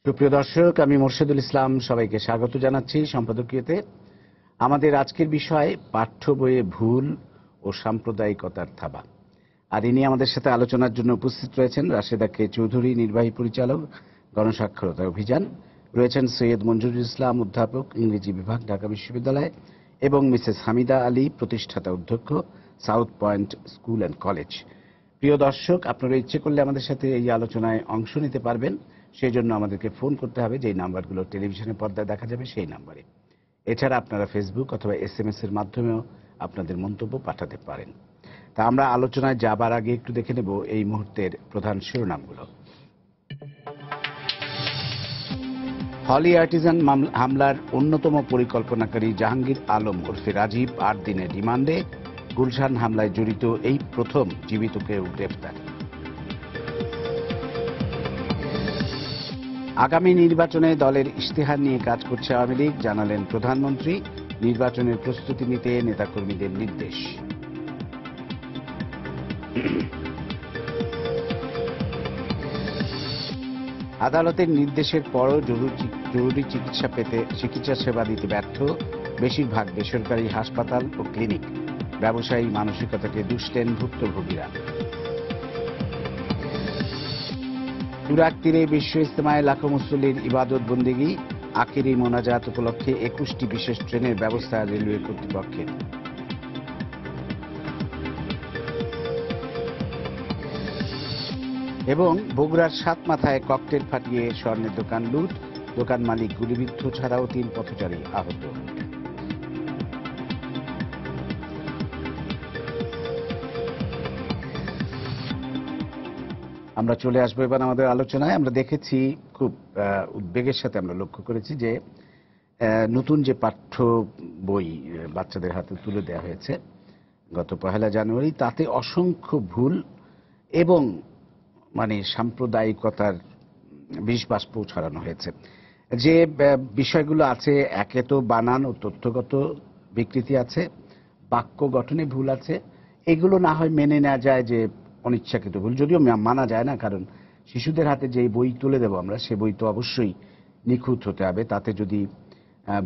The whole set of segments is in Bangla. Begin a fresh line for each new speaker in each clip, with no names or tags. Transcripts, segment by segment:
সুপ্রিয় দর্শক, আমি মোর্শেদুল ইসলাম সবাইকে স্বাগত জানাচ্ছি সম্পাদকীয়তে। আমাদের আজকের বিষয় পাঠ্য বইয়ে ভুল ও সাম্প্রদায়িকতার থাবা। আর ইনি আমাদের সাথে আলোচনার জন্য উপস্থিত রয়েছেন রাশেদা কে চৌধুরী, নির্বাহী পরিচালক, গণস্বাক্ষরতা অভিযান। রয়েছেন সৈয়দ মঞ্জুরুল ইসলাম, অধ্যাপক, ইংরেজি বিভাগ, ঢাকা বিশ্ববিদ্যালয়, এবং মিসেস হামিদা আলী, প্রতিষ্ঠাতা অধ্যক্ষ, south point school and college. প্রিয় দর্শক, আপনারা ইচ্ছে করলে আমাদের সাথে এই আলোচনায় অংশ নিতে পারবেন। সেই জন্য আমাদেরকে ফোন করতে হবে, যেই নাম্বারগুলো টেলিভিশনের পর্দায় দেখা যাবে সেই নাম্বারে। এছাড়া আপনারা ফেসবুক অথবা SMS এর মাধ্যমেও আপনাদের মন্তব্য পাঠাতে পারেন। তা আমরা আলোচনায় যাবার আগে একটু দেখে নেব এই মুহূর্তের প্রধান শিরোনামগুলো। হলি আর্টিজান হামলার অন্যতম পরিকল্পনাকারী জাহাঙ্গীর আলম ওরফে রাজীব 8 দিনের রিমান্ডে। গুলশান হামলায় জড়িত এই প্রথম জীবিত কেউ গ্রেফতার। আগামী নির্বাচনে দলের ইশতেহার নিয়ে কাজ করছে আওয়ামী লীগ, জানালেন প্রধানমন্ত্রী। নির্বাচনের প্রস্তুতি নিতে নেতাকর্মীদের নির্দেশ। আদালতের নির্দেশের পরও জরুরি চিকিৎসা সেবা দিতে ব্যর্থ বেশিরভাগ বেসরকারি হাসপাতাল ও ক্লিনিক। ব্যবসায়ী মানসিকতাকে দুষলেন ভুক্তভোগীরা। তুরাগ তীরে বিশ্ব ইজতেমায় লাখো মুসল্লির ইবাদত বন্দেগী। আখিরি মোনাজাত উপলক্ষে 21টি বিশেষ ট্রেনের ব্যবস্থা রেলওয়ে কর্তৃপক্ষের। এবং বগুড়ার সাতমাথায় ককটেল ফাটিয়ে স্বর্ণের দোকান লুট, দোকান মালিক গুলিবিদ্ধ ছাড়াও 3 পথচারী আহত। আমরা চলে আসবো এবার আমাদের আলোচনায়। আমরা দেখেছি, খুব উদ্বেগের সাথে আমরা লক্ষ্য করেছি যে নতুন যে পাঠ্য বই বাচ্চাদের হাতে তুলে দেওয়া হয়েছে গত 1 জানুয়ারি, তাতে অসংখ্য ভুল এবং সাম্প্রদায়িকতার বিষবাষ্প ছড়ানো হয়েছে। যে বিষয়গুলো আছে, একে তো বানান ও তথ্যগত বিকৃতি আছে, বাক্য গঠনে ভুল আছে। এগুলো না হয় মেনে নেওয়া যায় যে অনিচ্ছাকৃত ভুল, যদিও মানা যায় না, কারণ শিশুদের হাতে যে বই তুলে দেব আমরা, সে বই তো অবশ্যই নিখুঁত হতে হবে। তাতে যদি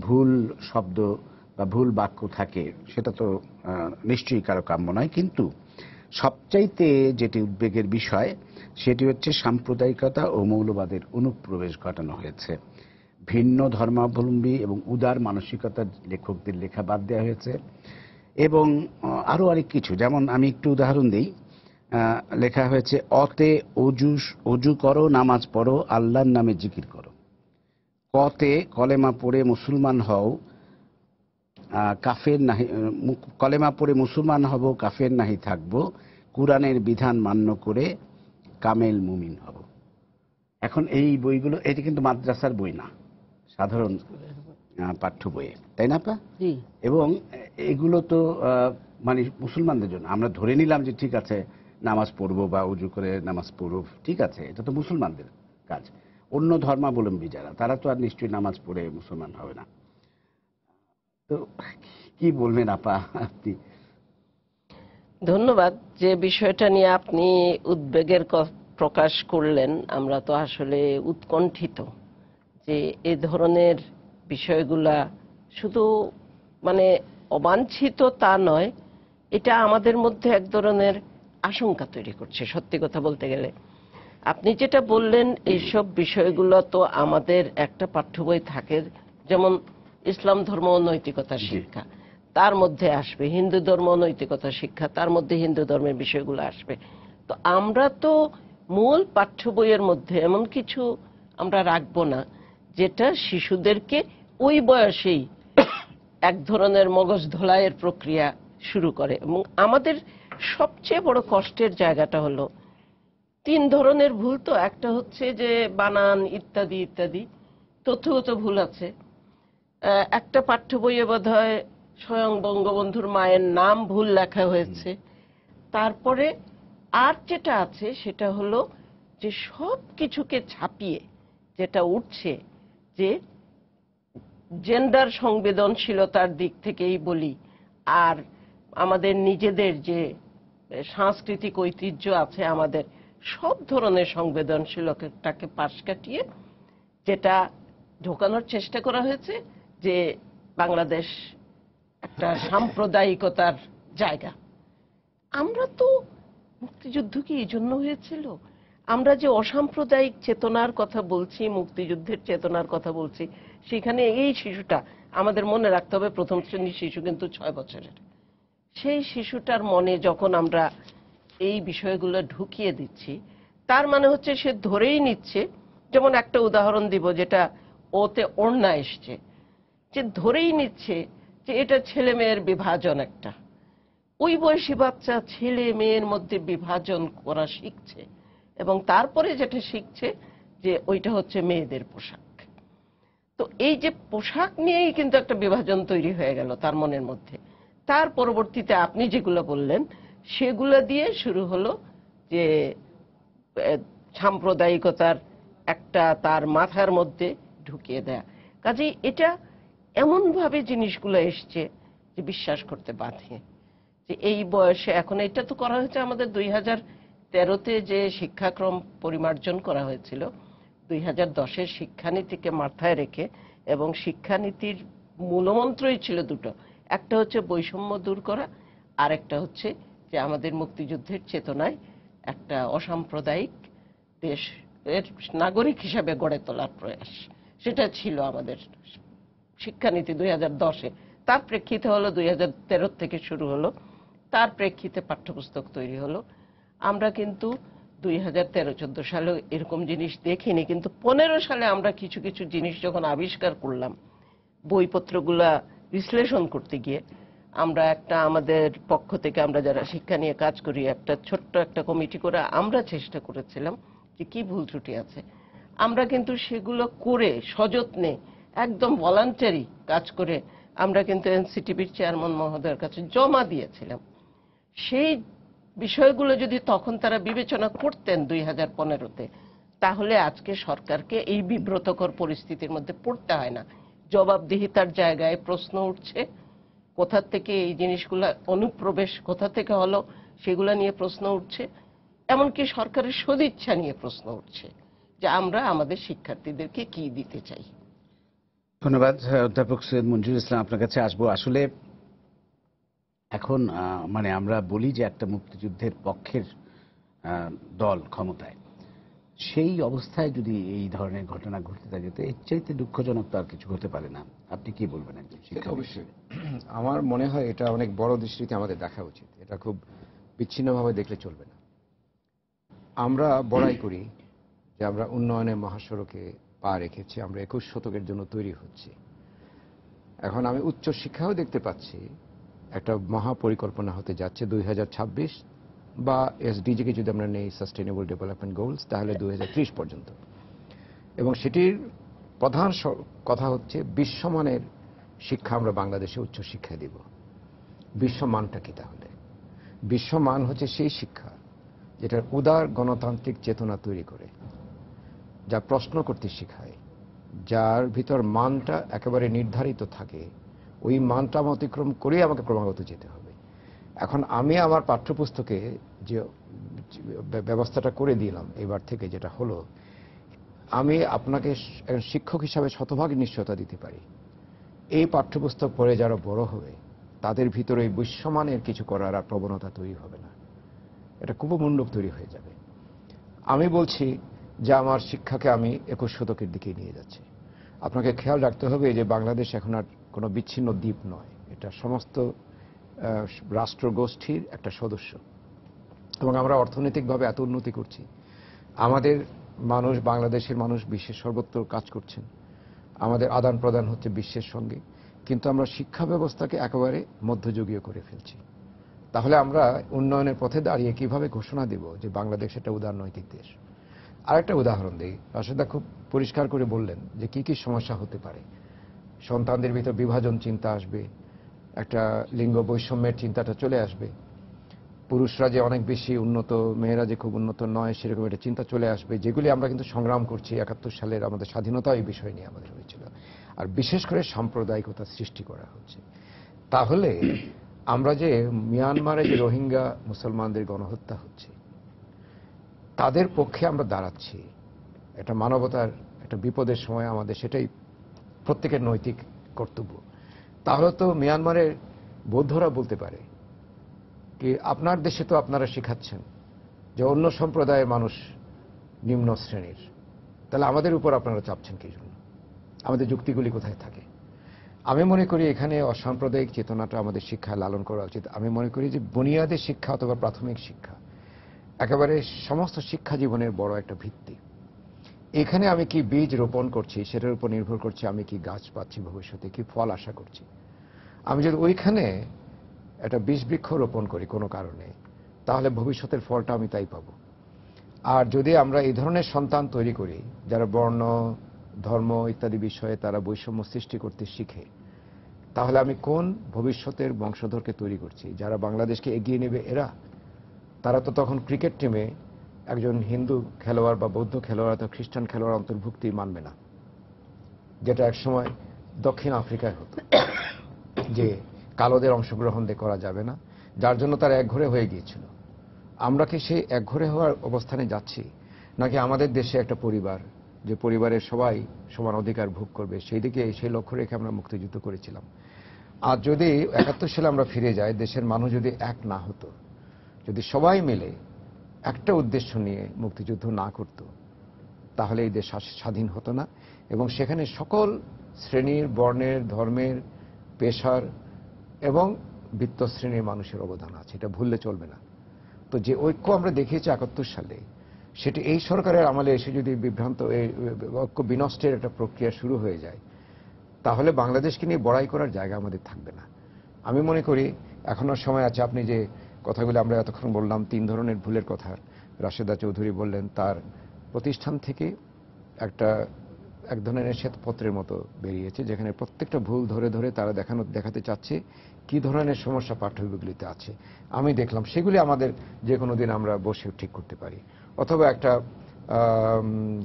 ভুল শব্দ বা ভুল বাক্য থাকে, সেটা তো নিশ্চয়ই কারো কাম্য নয়। কিন্তু সবচাইতে যেটি উদ্বেগের বিষয়, সেটি হচ্ছে সাম্প্রদায়িকতা ও মৌলবাদের অনুপ্রবেশ ঘটানো হয়েছে। ভিন্ন ধর্মাবলম্বী এবং উদার মানসিকতার লেখকদের লেখা বাদ দেওয়া হয়েছে, এবং আরো অনেক কিছু। যেমন আমি একটু উদাহরণ দিই। লেখা হয়েছে, অতে অজু করো, নামাজ পড়ো, আল্লাহর নামে জিকির করো। কতে কলেমা পড়ে মুসলমান হও, কাফের নাহি, কলেমা পড়ে মুসলমান হব, কাফের নাহি থাকবো, কুরআনের বিধান মান্য করে কামেল মুমিন হব। এখন এই বইগুলো, এটি কিন্তু মাদ্রাসার বই না, সাধারণ পাঠ্য বইয়ে, তাই না আপা? এবং এগুলো তো মুসলমানদের জন্য। আমরা ধরে নিলাম যে ঠিক আছে, নামাজ পড়বো বা উজু করে নামাজ পড়ব, ঠিক আছে, এটা তো মুসলমানদের কাজ। অন্য ধর্মাবলম্বী যারা, তারা তো আর নিশ্চয়ই নামাজ পড়ে মুসলমান হবে না। তো কি বলবেন আপা আপনি?
ধন্যবাদ। যে বিষয়টা নিয়ে আপনি উদ্বেগের প্রকাশ করলেন, আমরা তো আসলে উৎকণ্ঠিত যে এ ধরনের বিষয়গুলা শুধু অবাঞ্ছিত তা নয়, এটা আমাদের মধ্যে এক ধরনের আশঙ্কা তৈরি করছে। সত্যি কথা বলতে গেলে আপনি যেটা বললেন, এইসব বিষয়গুলো তো আমাদের একটা পাঠ্য বই থাকে, যেমন ইসলাম ধর্ম ও নৈতিকতা শিক্ষা, তার মধ্যে আসবে হিন্দু ধর্ম ও নৈতিকতা শিক্ষা, তার মধ্যে হিন্দু ধর্মের বিষয়গুলো আসবে। তো আমরা তো মূল পাঠ্য বইয়ের মধ্যে এমন কিছু আমরা রাখবো না যেটা শিশুদেরকে ওই বয়সেই এক ধরনের মগজ ধোলাইয়ের প্রক্রিয়া শুরু করে। এবং আমাদের সবচেয়ে বড় কষ্টের জায়গাটা হলো 3 ধরনের ভুল। তো একটা হচ্ছে যে বানান ইত্যাদি ইত্যাদি তথ্যগত ভুল আছে। একটা পাঠ্য বইয়ে বোধহয় স্বয়ং বঙ্গবন্ধুর মায়ের নাম ভুল লেখা হয়েছে। তারপরে আর যেটা আছে সেটা হলো যে সব কিছুকে ছাপিয়ে যেটা উঠছে, যে জেন্ডার সংবেদনশীলতার দিক থেকেই বলি, আর আমাদের নিজেদের যে সাংস্কৃতিক ঐতিহ্য আছে, আমাদের সব ধরনের সংবেদনশীলতাকে পাশ কাটিয়ে যেটা ঢোকানোর চেষ্টা করা হয়েছে যে বাংলাদেশ একটা সাম্প্রদায়িকতার জায়গা। আমরা তো, মুক্তিযুদ্ধ কি এই জন্য হয়েছিল? আমরা যে অসাম্প্রদায়িক চেতনার কথা বলছি, মুক্তিযুদ্ধের চেতনার কথা বলছি, সেখানে এই শিশুটা, আমাদের মনে রাখতে হবে প্রথম শ্রেণীর শিশু কিন্তু 6 বছরের। সেই শিশুটার মনে যখন আমরা এই বিষয়গুলো ঢুকিয়ে দিচ্ছি, তার মানে হচ্ছে সে ধরেই নিচ্ছে, যেমন একটা উদাহরণ দিব যেটা ওতে ওড়না এসছে, যে ধরেই নিচ্ছে যে এটা ছেলে মেয়ের বিভাজন। একটা ওই বয়সী বাচ্চা ছেলে মেয়ের মধ্যে বিভাজন করা শিখছে, এবং তারপরে যেটা শিখছে যে ওইটা হচ্ছে মেয়েদের পোশাক। তো এই যে পোশাক নিয়েই কিন্তু একটা বিভাজন তৈরি হয়ে গেল তার মনের মধ্যে। তার পরবর্তীতে আপনি যেগুলো বললেন সেগুলো দিয়ে শুরু হলো যে সাম্প্রদায়িকতার একটা তার মাথার মধ্যে ঢুকিয়ে দেয়া। কাজেই এটা এমনভাবে জিনিসগুলো এসছে যে বিশ্বাস করতে বাধে যে এই বয়সে। এখন এটা তো করা হয়েছে আমাদের 2013-তে যে শিক্ষাক্রম পরিমার্জন করা হয়েছিল, 2010-এর শিক্ষানীতিকে মাথায় রেখে, এবং শিক্ষানীতির মূলমন্ত্রই ছিল দুটো, একটা হচ্ছে বৈষম্য দূর করা, আর একটা হচ্ছে যে আমাদের মুক্তিযুদ্ধের চেতনায় একটা অসাম্প্রদায়িক দেশের নাগরিক হিসাবে গড়ে তোলার প্রয়াস। সেটা ছিল আমাদের শিক্ষানীতি 2010-এ। তার প্রেক্ষিতে হলো 2013 থেকে শুরু হলো, তার প্রেক্ষিতে পাঠ্যপুস্তক তৈরি হলো। আমরা কিন্তু 2013-14 সালে এরকম জিনিস দেখিনি, কিন্তু 15 সালে আমরা কিছু কিছু জিনিস যখন আবিষ্কার করলাম বইপত্রগুলা বিশ্লেষণ করতে গিয়ে, আমরা একটা, আমাদের পক্ষ থেকে আমরা যারা শিক্ষা নিয়ে কাজ করি, একটা ছোট্ট একটা কমিটি করে আমরা চেষ্টা করেছিলাম যে কি ভুল ত্রুটি আছে। আমরা কিন্তু সেগুলো করে সযত্নে একদম ভলান্টারি কাজ করে আমরা কিন্তু এনসিটিভির চেয়ারম্যান মহোদয়ের কাছে জমা দিয়েছিলাম। সেই বিষয়গুলো যদি তখন তারা বিবেচনা করতেন 2015-তে, তাহলে আজকে সরকারকে এই বিব্রতকর পরিস্থিতির মধ্যে পড়তে হয় না। জবাবদিহিতার জায়গায় প্রশ্ন উঠছে, কোথা থেকে এই জিনিসগুলো অনুপ্রবেশ কোথা থেকে হলো সেগুলা নিয়ে প্রশ্ন উঠছে, এমনকি সরকারের সদিচ্ছা নিয়ে প্রশ্ন উঠছে যে আমরা আমাদের শিক্ষার্থীদেরকে কি দিতে চাই।
ধন্যবাদ অধ্যাপক সৈয়দ মঞ্জুরুল ইসলাম, আপনার কাছে আসবো। আসলে এখন মানে আমরা বলি যে একটা মুক্তিযুদ্ধের পক্ষের দল ক্ষমতায়, সেই অবস্থায় যদি এই ধরনের ঘটনা ঘটতে থাকে তো এর চাইতে দুঃখজনক তো আর কিছু হতে পারে না। আপনি কি বলবেন একজন শিক্ষক?
অবশ্যই আমার মনে হয় এটা অনেক বড় দৃষ্টিতে আমাদের দেখা উচিত। এটা খুব বিচ্ছিন্নভাবে দেখলে চলবে না। আমরা বড়াই করি যে আমরা উন্নয়নের মহাসড়কে পা রেখেছি, আমরা 21 শতকের জন্য তৈরি হচ্ছি। এখন আমি উচ্চ শিক্ষাও দেখতে পাচ্ছি একটা মহাপরিকল্পনা হতে যাচ্ছে 2026, বা এসডিজিকে যদি আমরা নেই, সাস্টেইনেবল ডেভেলপমেন্ট গোলস, তাহলে 2030 পর্যন্ত। এবং সেটির প্রধান কথা হচ্ছে বিশ্বমানের শিক্ষা আমরা বাংলাদেশে উচ্চ শিক্ষা দিব। বিশ্বমানটা কি? তাহলে বিশ্বমান হচ্ছে সেই শিক্ষা যেটার উদার গণতান্ত্রিক চেতনা তৈরি করে, যা প্রশ্ন করতে শেখায়, যার ভিতর মানটা একেবারে নির্ধারিত থাকে। ওই মানটা অতিক্রম করেই আমাকে ক্রমাগত যেতে হবে। এখন আমি আমার পাঠ্যপুস্তকে যে ব্যবস্থাটা করে দিলাম এবার থেকে, যেটা হলো, আমি আপনাকে শিক্ষক হিসাবে শতভাগ নিশ্চয়তা দিতে পারি, এই পাঠ্যপুস্তক পড়ে যারা বড় হবে তাদের ভিতরে বিশ্বমানের কিছু করার আর প্রবণতা তৈরি হবে না। এটা কুপমণ্ডপ তৈরি হয়ে যাবে। আমি বলছি যে আমার শিক্ষাকে আমি 21 শতকের দিকে নিয়ে যাচ্ছি। আপনাকে খেয়াল রাখতে হবে যে বাংলাদেশ এখন আর কোনো বিচ্ছিন্ন দ্বীপ নয়, এটা সমস্ত রাষ্ট্রগোষ্ঠীর একটা সদস্য। এবং আমরা অর্থনৈতিকভাবে এত উন্নতি করছি, আমাদের মানুষ, বাংলাদেশের মানুষ বিশ্বের সর্বত্র কাজ করছেন, আমাদের আদান প্রদান হচ্ছে বিশ্বের সঙ্গে, কিন্তু আমরা শিক্ষা ব্যবস্থাকে একেবারে মধ্যযুগীয় করে ফেলছি। তাহলে আমরা উন্নয়নের পথে দাঁড়িয়ে কিভাবে ঘোষণা দেব যে বাংলাদেশ একটা উদারনৈতিক দেশ? আরেকটা উদাহরণ দিই, রাশেদা খুব পরিষ্কার করে বললেন যে কি কি সমস্যা হতে পারে। সন্তানদের ভিতর বিভাজন চিন্তা আসবে, একটা লিঙ্গ বৈষম্যের চিন্তাটা চলে আসবে, পুরুষরা যে অনেক বেশি উন্নত, মেয়েরা যে খুব উন্নত নয়, সেরকম একটা চিন্তা চলে আসবে, যেগুলি আমরা কিন্তু সংগ্রাম করছি। 71 সালের আমাদের স্বাধীনতা এই বিষয় নিয়ে আমাদের হয়েছিল। আর বিশেষ করে সাম্প্রদায়িকতা সৃষ্টি করা হচ্ছে। তাহলে আমরা যে মিয়ানমারে যে রোহিঙ্গা মুসলমানদের গণহত্যা হচ্ছে, তাদের পক্ষে আমরা দাঁড়াচ্ছি, এটা মানবতার একটা বিপদের সময় আমাদের সেটাই প্রত্যেকের নৈতিক কর্তব্য। তাহলে তো মিয়ানমারের বৌদ্ধরা বলতে পারে কি আপনার দেশে তো আপনারা শেখাচ্ছেন যে অন্য সম্প্রদায়ের মানুষ নিম্ন শ্রেণীর, তাহলে আমাদের উপর আপনারা চাপছেন কি জন্য? আমাদের যুক্তিগুলি কোথায় থাকে? আমি মনে করি এখানে অসাম্প্রদায়িক চেতনাটা আমাদের শিক্ষায় লালন করা উচিত। আমি মনে করি যে বুনিয়াদের শিক্ষা অথবা প্রাথমিক শিক্ষা একেবারে সমস্ত শিক্ষা জীবনের বড় একটা ভিত্তি। এখানে আমি কি বীজ রোপণ করছি সেটার উপর নির্ভর করছে আমি কি গাছ পাচ্ছি, ভবিষ্যতে কি ফল আশা করছি। আমি যদি ওইখানে একটা বীজ বৃক্ষ রোপণ করি কোনো কারণে, তাহলে ভবিষ্যতের ফলটা আমি তাই পাবো। আর যদি আমরা এই ধরনের সন্তান তৈরি করি যারা বর্ণ, ধর্ম ইত্যাদি বিষয়ে তারা বৈষম্য সৃষ্টি করতে শিখে, তাহলে আমি কোন ভবিষ্যতের বংশধরকে তৈরি করছি? যারা বাংলাদেশকে এগিয়ে নেবে এরা, তারা তো তখন ক্রিকেট টিমে একজন হিন্দু খেলোয়াড় বা বৌদ্ধ খেলোয়াড় অথবা খ্রিস্টান খেলোয়াড় অন্তর্ভুক্তি মানবে না, যেটা একসময় দক্ষিণ আফ্রিকায় হতো, যে কালোদের অংশগ্রহণ করা যাবে না, যার জন্য তারা একঘরে হয়ে গিয়েছিল। আমরা কি সেই একঘরে হওয়ার অবস্থানে যাচ্ছি, নাকি আমাদের দেশে একটা পরিবার, যে পরিবারের সবাই সমান অধিকার ভোগ করবে, সেই দিকে সেই লক্ষ্য রেখে আমরা মুক্তিযুদ্ধ করেছিলাম। আর যদি 71 সালে আমরা ফিরে যাই, দেশের মানুষ যদি এক না হতো, যদি সবাই মিলে একটা উদ্দেশ্য নিয়ে মুক্তিযুদ্ধ না করত, তাহলে এই দেশ স্বাধীন হতো না। এবং সেখানে সকল শ্রেণীর, বর্ণের, ধর্মের, পেশার এবং বিত্ত শ্রেণীর মানুষের অবদান আছে, এটা ভুললে চলবে না। তো যে ঐক্য আমরা দেখিয়েছি 71 সালে, সেটি এই সরকারের আমলে এসে যদি বিভ্রান্ত ঐক্য বিনষ্টের একটা প্রক্রিয়া শুরু হয়ে যায়, তাহলে বাংলাদেশকে নিয়ে বড়াই করার জায়গা আমাদের থাকবে না। আমি মনে করি এখনো সময় আছে। আপনি যে কথাগুলো আমরা এতক্ষণ বললাম, 3 ধরনের ভুলের কথা রাশেদা চৌধুরী বললেন, তার প্রতিষ্ঠান থেকে এক ধরনের শ্বেতপত্রের মতো বেরিয়েছে, যেখানে প্রত্যেকটা ভুল ধরে ধরে তারা দেখাতে চাচ্ছে কি ধরনের সমস্যা পাঠ্যবইগুলিতে আছে। আমি দেখলাম সেগুলি আমাদের যে কোনো দিন আমরা বসে ঠিক করতে পারি, অথবা একটা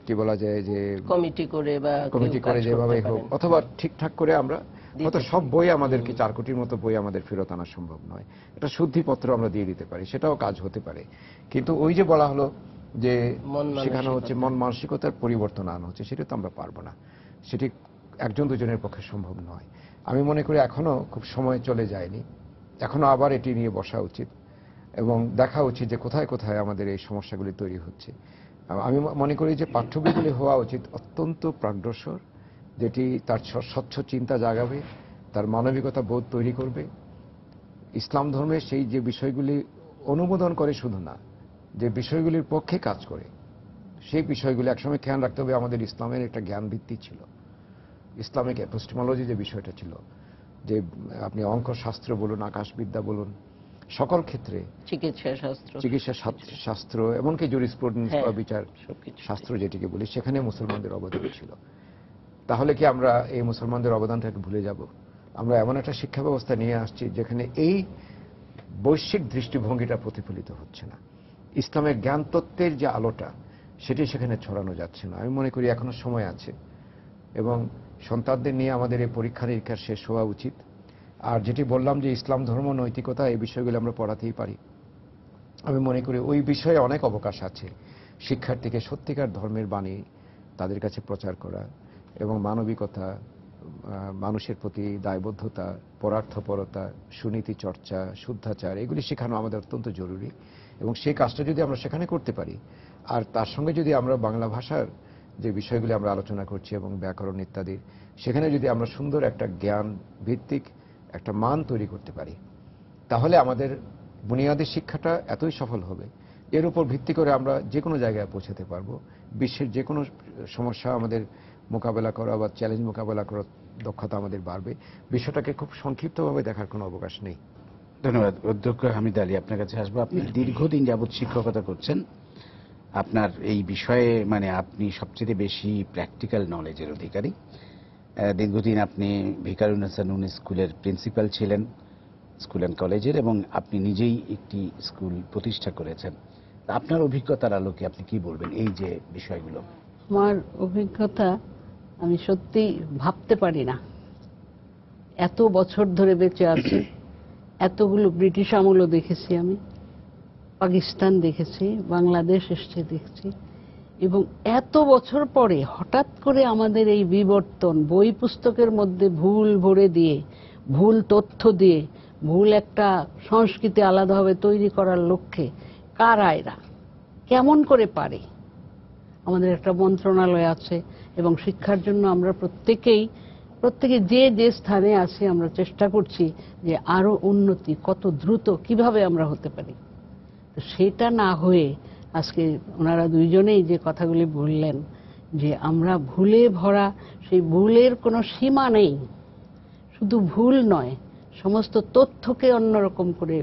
কি বলা যায় যে কমিটি করে যেভাবে হোক, অথবা ঠিকঠাক করে আমরা হয়তো সব বই আমাদেরকে 4 কোটির মতো বই আমাদের ফেরত আনা সম্ভব নয়, একটা শুদ্ধিপত্র আমরা দিয়ে দিতে পারি, সেটাও কাজ হতে পারে। কিন্তু ওই যে বলা হলো যে শেখানো হচ্ছে, মন মানসিকতার পরিবর্তন আনা হচ্ছে, সেটা তো আমরা পারবো না, সেটি একজন দুজনের পক্ষে সম্ভব নয়। আমি মনে করি এখনো খুব সময় চলে যায়নি, এখনো আবার এটি নিয়ে বসা উচিত এবং দেখা উচিত যে কোথায় কোথায় আমাদের এই সমস্যাগুলি তৈরি হচ্ছে। আমি মনে করি যে পাঠ্যবইগুলি হওয়া উচিত অত্যন্ত প্রাগ্রসর, যেটি তার স্বচ্ছ চিন্তা জাগাবে, তার মানবিকতা বোধ তৈরি করবে। ইসলাম ধর্মে সেই যে বিষয়গুলি অনুমোদন করে শুধু না, যে বিষয়গুলির পক্ষে কাজ করে, সেই বিষয়গুলি একসময় খেয়াল রাখতে হবে। আমাদের ইসলামের একটা জ্ঞান ভিত্তি ছিল, ইসলামিক এপিস্টেমোলজি যে বিষয়টা ছিল, যে আপনি অঙ্ক শাস্ত্র বলুন, আকাশবিদ্যা বলুন, সকল ক্ষেত্রে চিকিৎসা শাস্ত্র, এমনকি জুরিসপ্রুডেন্স বা বিচার শাস্ত্র যেটিকে বলি, সেখানে মুসলমানদের অবদান ছিল। তাহলে কি আমরা এই মুসলমানদের অবদানটাকে ভুলে যাব? আমরা এমন একটা শিক্ষা ব্যবস্থা নিয়ে আসছি যেখানে এই বৈশ্বিক দৃষ্টিভঙ্গিটা প্রতিফলিত হচ্ছে না, ইসলামের জ্ঞান তত্ত্বের যে আলোটা সেটি সেখানে ছড়ানো যাচ্ছে না। আমি মনে করি এখনো সময় আছে এবং সন্তানদের নিয়ে আমাদের এই পরীক্ষা নিরীক্ষা শেষ হওয়া উচিত। আর যেটি বললাম যে ইসলাম ধর্ম, নৈতিকতা, এই বিষয়গুলো আমরা পড়াতেই পারি। আমি মনে করি ওই বিষয়ে অনেক অবকাশ আছে শিক্ষার্থীকে সত্যিকার ধর্মের বাণী তাদের কাছে প্রচার করা এবং মানবিকতা, মানুষের প্রতি দায়বদ্ধতা, পরার্থপরতা, সুনীতি চর্চা, শুদ্ধাচার, এগুলি শেখানো আমাদের অত্যন্ত জরুরি। এবং সেই কাজটা যদি আমরা সেখানে করতে পারি, আর তার সঙ্গে যদি আমরা বাংলা ভাষার যে বিষয়গুলি আমরা আলোচনা করছি এবং ব্যাকরণ ইত্যাদি, সেখানে যদি আমরা সুন্দর একটা জ্ঞান ভিত্তিক একটা মান তৈরি করতে পারি, তাহলে আমাদের বুনিয়াদী শিক্ষাটা এতই সফল হবে, এর উপর ভিত্তি করে আমরা যে কোনো জায়গায় পৌঁছাতে পারবো। বিশ্বের যে কোনো সমস্যা আমাদের মোকাবেলা করা বা চ্যালেঞ্জ মোকাবেলা করার দক্ষতা আমাদের বাড়বে। বিষয়টাকে খুব সংক্ষিপ্তভাবে দেখার কোনো অবকাশ নেই।
ধন্যবাদ। অধ্যক্ষ হামিদ আলী, আপনার কাছে আসবো। আপনি দীর্ঘদিন যাবৎ শিক্ষকতা করছেন, আপনার এই বিষয়ে মানে আপনি সবচেয়ে বেশি প্র্যাকটিক্যাল নলেজের অধিকারী। দীর্ঘদিন আপনি ভিকারুন্নেসা নূন স্কুলের প্রিন্সিপাল ছিলেন, স্কুল অ্যান্ড কলেজের, এবং আপনি নিজেই একটি স্কুল প্রতিষ্ঠা করেছেন। আপনার অভিজ্ঞতার আলোকে আপনি কি বলবেন এই যে বিষয়গুলো?
আমার অভিজ্ঞতা, আমি সত্যি ভাবতে পারি না এত বছর ধরে বেঁচে আছি। এতগুলো ব্রিটিশ আমলও দেখেছি, আমি পাকিস্তান দেখেছি, বাংলাদেশ এসছে দেখছি, এবং এত বছর পরে হঠাৎ করে আমাদের এই বিবর্তন, বই পুস্তকের মধ্যে ভুল ভরে দিয়ে, ভুল তথ্য দিয়ে, ভুল একটা সংস্কৃতি আলাদাভাবে তৈরি করার লক্ষ্যে কারা এরা, কেমন করে পারে? আমাদের একটা মন্ত্রণালয় আছে এবং শিক্ষার জন্য আমরা প্রত্যেকে যে যে স্থানে আছি আমরা চেষ্টা করছি যে আরো উন্নতি কত দ্রুত কিভাবে আমরা হতে পারি। তো সেটা না হয়ে আজকে ওনারা দুইজনেই যে কথাগুলি বললেন যে আমরা ভুলে ভরা, সেই ভুলের কোনো সীমা নেই। শুধু ভুল নয়, সমস্ত তথ্যকে অন্যরকম করে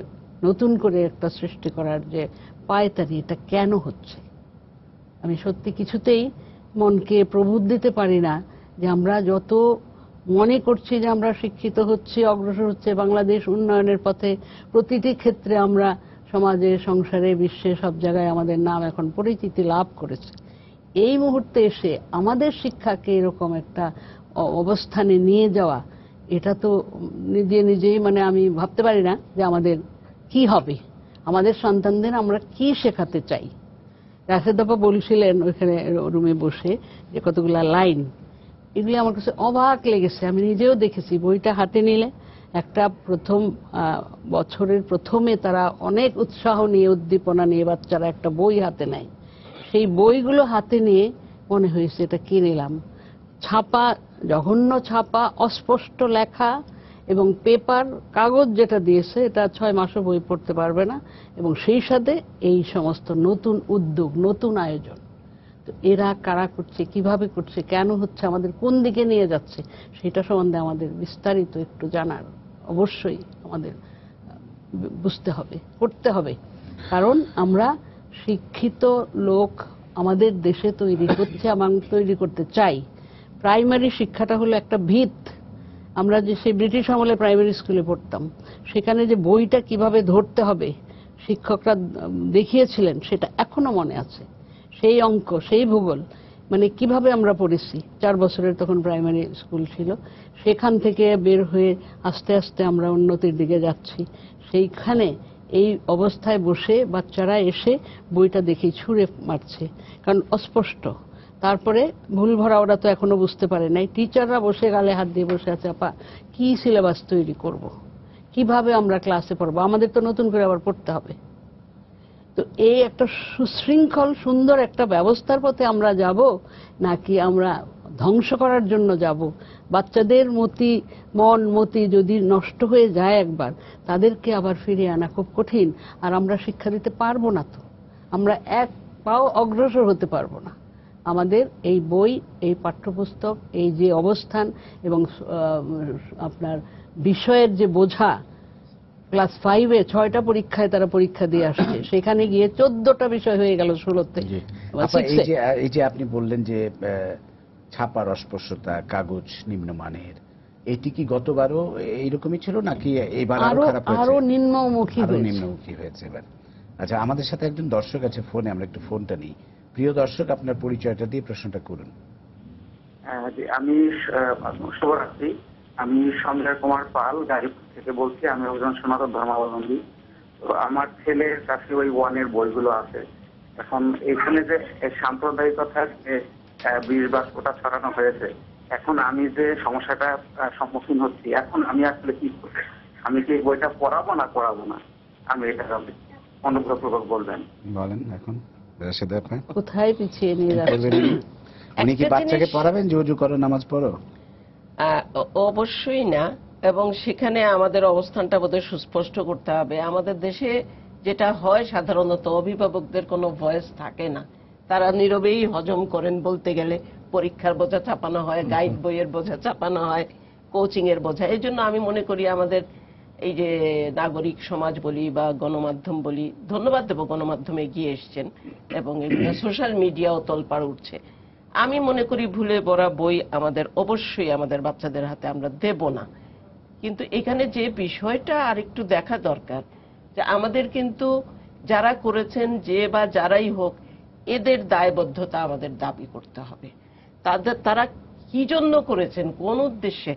নতুন করে একটা সৃষ্টি করার যে পায়তারি, এটা কেন হচ্ছে? আমি সত্যি কিছুতেই মনকে প্রবোধ দিতে পারি না যে আমরা যত মনে করছি যে আমরা শিক্ষিত হচ্ছি, অগ্রসর হচ্ছে, বাংলাদেশ উন্নয়নের পথে প্রতিটি ক্ষেত্রে আমরা সমাজে, সংসারে, বিশ্বে সব জায়গায় আমাদের নাম এখন পরিচিতি লাভ করেছে। এই মুহূর্তে এসে আমাদের শিক্ষাকে এরকম একটা অবস্থানে নিয়ে যাওয়া, এটা তো নিজেই মানে আমি ভাবতে পারি না যে আমাদের কি হবে, আমাদের সন্তানদের আমরা কি শেখাতে চাই। রাশেদ আপা বলছিলেন ওইখানে রুমে বসে যে কতগুলা লাইন, এগুলি আমার কাছে অবাক লেগেছে। আমি নিজেও দেখেছি, বইটা হাতে নিলে একটা প্রথম বছরের প্রথমে তারা অনেক উৎসাহ নিয়ে, উদ্দীপনা নিয়ে বাচ্চারা একটা বই হাতে নেয়। সেই বইগুলো হাতে নিয়ে মনে হয়েছে এটা কি নিলাম, ছাপা, জঘন্য ছাপা, অস্পষ্ট লেখা এবং পেপার, কাগজ যেটা দিয়েছে এটা 6 মাসও বই পড়তে পারবে না, এবং সেই সাথে এই সমস্ত নতুন উদ্যোগ, নতুন আয়োজন। তো এরা কারা করছে, কিভাবে করছে, কেন হচ্ছে, আমাদের কোন দিকে নিয়ে যাচ্ছে, সেটা সম্বন্ধে আমাদের বিস্তারিত একটু জানার অবশ্যই আমাদের বুঝতে হবে, করতে হবে। কারণ আমরা শিক্ষিত লোক আমাদের দেশে তৈরি হচ্ছে এবং তৈরি করতে চাই। প্রাইমারি শিক্ষাটা হলো একটা ভিত। আমরা যে সেই ব্রিটিশ আমলে প্রাইমারি স্কুলে পড়তাম, সেখানে যে বইটা কিভাবে ধরতে হবে শিক্ষকরা দেখিয়েছিলেন, সেটা এখনো মনে আছে। সেই অঙ্ক, সেই ভূগোল, মানে কিভাবে আমরা পড়েছি, 4 বছরের তখন প্রাইমারি স্কুল ছিল, সেখান থেকে বের হয়ে আস্তে আস্তে আমরা উন্নতির দিকে যাচ্ছি। সেইখানে এই অবস্থায় বসে বাচ্চারা এসে বইটা দেখেই ছুঁড়ে মারছে, কারণ অস্পষ্ট। তারপরে ভুল ভরা ওরা তো এখনো বুঝতে পারে নাই। টিচাররা বসে গালে হাত দিয়ে বসে আছে, আপা কি সিলেবাস তৈরি করব, কিভাবে আমরা ক্লাসে পড়বো, আমাদের তো নতুন করে আবার পড়তে হবে। তো এই একটা সুশৃঙ্খল সুন্দর একটা ব্যবস্থার পথে আমরা যাব, নাকি আমরা ধ্বংস করার জন্য যাব? বাচ্চাদের মতি যদি নষ্ট হয়ে যায় একবার, তাদেরকে আবার ফিরিয়ে আনা খুব কঠিন। আর আমরা শিক্ষা দিতে পারবো না, তো আমরা এক পাও অগ্রসর হতে পারবো না। আমাদের এই বই, এই পাঠ্যপুস্তক, এই যে অবস্থান এবং আপনার বিষয়ের যে বোঝা, ক্লাস 5-এ 6টা পরীক্ষায় তারা পরীক্ষা দিয়ে আসছে, সেখানে গিয়ে 14টা বিষয় হয়ে গেল 16তে।
এই যে আপনি বললেন যে ছাপার অস্পষ্টতা, কাগজ নিম্নমানের, এটি কি গতবারও এইরকমই ছিল নাকি এবার আরো খারাপ হয়েছে?
আরো নিম্নমুখী
হয়েছে এবার। আচ্ছা, আমাদের সাথে একজন দর্শক আছে ফোনে, আমরা একটু ফোনটা নিই। প্রিয় দর্শক, আপনার পরিচয়টা দিয়ে প্রশ্নটা করুন।
আমি শুভরাত্রি, আমি সঞ্জয় কুমার পাল গাজীপুর থেকে বলছি। আমি একজন সনাতন ধর্মাবলম্বী। তো আমার ছেলের কাছে ওই 1-এর বইগুলো আছে। এখন এখানে যে সাম্প্রদায়িকতার যে বীজবাষ্পটা ছড়ানো হয়েছে, এখন আমি যে সমস্যাটা সম্মুখীন হচ্ছি, এখন আমি আসলে কি করব? আমি কি বইটা পড়াবো না পড়াবো না? আমি এটা অনুগ্রহপূর্বক বলবেন।
বলেন এখন
কোথায় পিছিয়ে নিয়ে যাচ্ছেন?
উনি কি বাচ্চাকে পড়াবেন যে ওযু করো, নামাজ পড়ো?
অবশ্যই না। এবং সেখানে আমাদের অবস্থানটা বোধহয় সুস্পষ্ট করতে হবে। আমাদের দেশে যেটা হয়, সাধারণত অভিভাবকদের কোনো ভয়েস থাকে না, তারা নীরবেই হজম করেন। বলতে গেলে পরীক্ষার বোঝা চাপানো হয়, গাইড বইয়ের বোঝা চাপানো হয়, কোচিং এর বোঝা। এই জন্য আমি মনে করি আমাদের এই যে নাগরিক সমাজ বলি বা গণমাধ্যম বলি, ধন্যবাদ দেব গণমাধ্যমে এগিয়ে এসছেন এবং সোশ্যাল মিডিয়াও তোলপাড় উঠছে। আমি মনে করি ভুলে পড়া বই আমাদের অবশ্যই আমাদের বাচ্চাদের হাতে আমরা দেব না। কিন্তু এখানে যে বিষয়টা আরেকটু দেখা দরকার, যে আমাদের কিন্তু যারা করেছেন, যে বা যারাই হোক, এদের দায়বদ্ধতা আমাদের দাবি করতে হবে। তারা কি জন্য করেছেন, কোন উদ্দেশ্যে।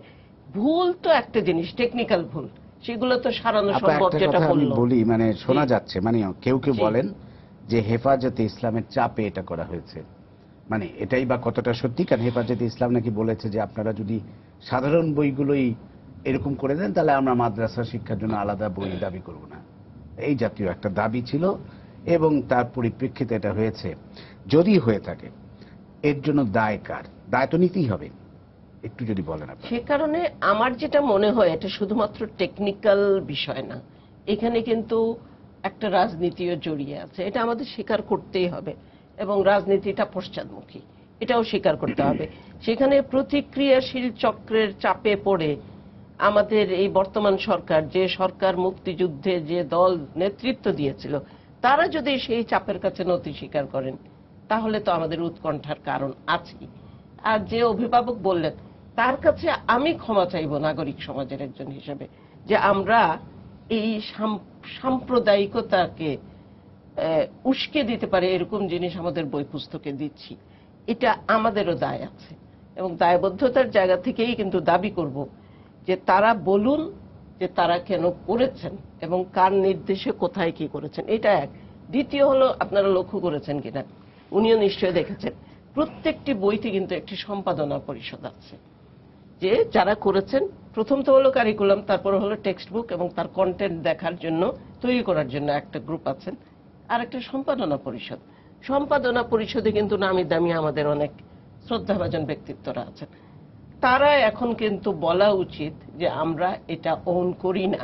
ভুল তো একটা জিনিস, টেকনিক্যাল ভুল, সেগুলো তো সারানো সম্ভব। যেটা
বলি, মানে শোনা যাচ্ছে, মানে কেউ কেউ বলেন যে হেফাজতে ইসলামের চাপে এটা করা হয়েছে। মানে এটাই বা কতটা সত্যি? কারণ হেফাজতে ইসলাম নাকি বলেছে যে আপনারা যদি সাধারণ বইগুলোই এরকম করে দেন তাহলে আমরা মাদ্রাসা শিক্ষার জন্য আলাদা বই দাবি করব না, এই জাতীয় একটা দাবি ছিল এবং তার পরিপ্রেক্ষিতে এটা হয়েছে। যদি হয়ে থাকে এর জন্য দায় কার? দায় তো নিতেই হবে, একটু যদি বলেন আপনি।
সে কারণে আমার যেটা মনে হয় এটা শুধুমাত্র টেকনিক্যাল বিষয় না, এখানে কিন্তু একটা রাজনীতিও জড়িয়ে আছে, এটা আমাদের স্বীকার করতেই হবে। এবং রাজনীতিটা পশ্চাদমুখী, এটাও স্বীকার করতে হবে। সেখানে প্রতিক্রিয়াশীল চক্রের চাপে পড়ে আমাদের এই বর্তমান সরকার, যে সরকার মুক্তিযুদ্ধে যে দল নেতৃত্ব দিয়েছিল, তারা যদি সেই চাপের কাছে নতি স্বীকার করেন তাহলে তো আমাদের উৎকণ্ঠার কারণ আছেই। আর যে অভিভাবক বললেন তার কাছে আমি ক্ষমা চাইব নাগরিক সমাজের একজন হিসেবে, যে আমরা এই সাম্প্রদায়িকতাকে উস্কে দিতে পারে এরকম জিনিস আমাদের বই পুস্তকে দিচ্ছি, এটা আমাদেরও দায় আছে। এবং দায়বদ্ধতার জায়গা থেকেই কিন্তু দাবি করব যে তারা বলুন যে তারা কেন করেছেন এবং কার নির্দেশে কোথায় কি করেছেন, এটা এক। দ্বিতীয় হলো, আপনারা লক্ষ্য করেছেন কিনা, উনিও নিশ্চয়ই দেখেছেন, প্রত্যেকটি বইতে কিন্তু একটি সম্পাদনা পরিষদ আছে, যে যারা করেছেন প্রথম তো হলো কারিকুলাম, তারপর হলো টেক্সট বুক এবং তার কন্টেন্ট দেখার জন্য, তৈরি করার জন্য একটা গ্রুপ আছেন, আর একটা সম্পাদনা পরিষদ। সম্পাদনা পরিষদে কিন্তু নামি দামি আমাদের অনেক শ্রদ্ধাভাজন ব্যক্তিত্বরা আছেন। তারা এখন কিন্তু বলা উচিত যে আমরা এটা ওন করি না।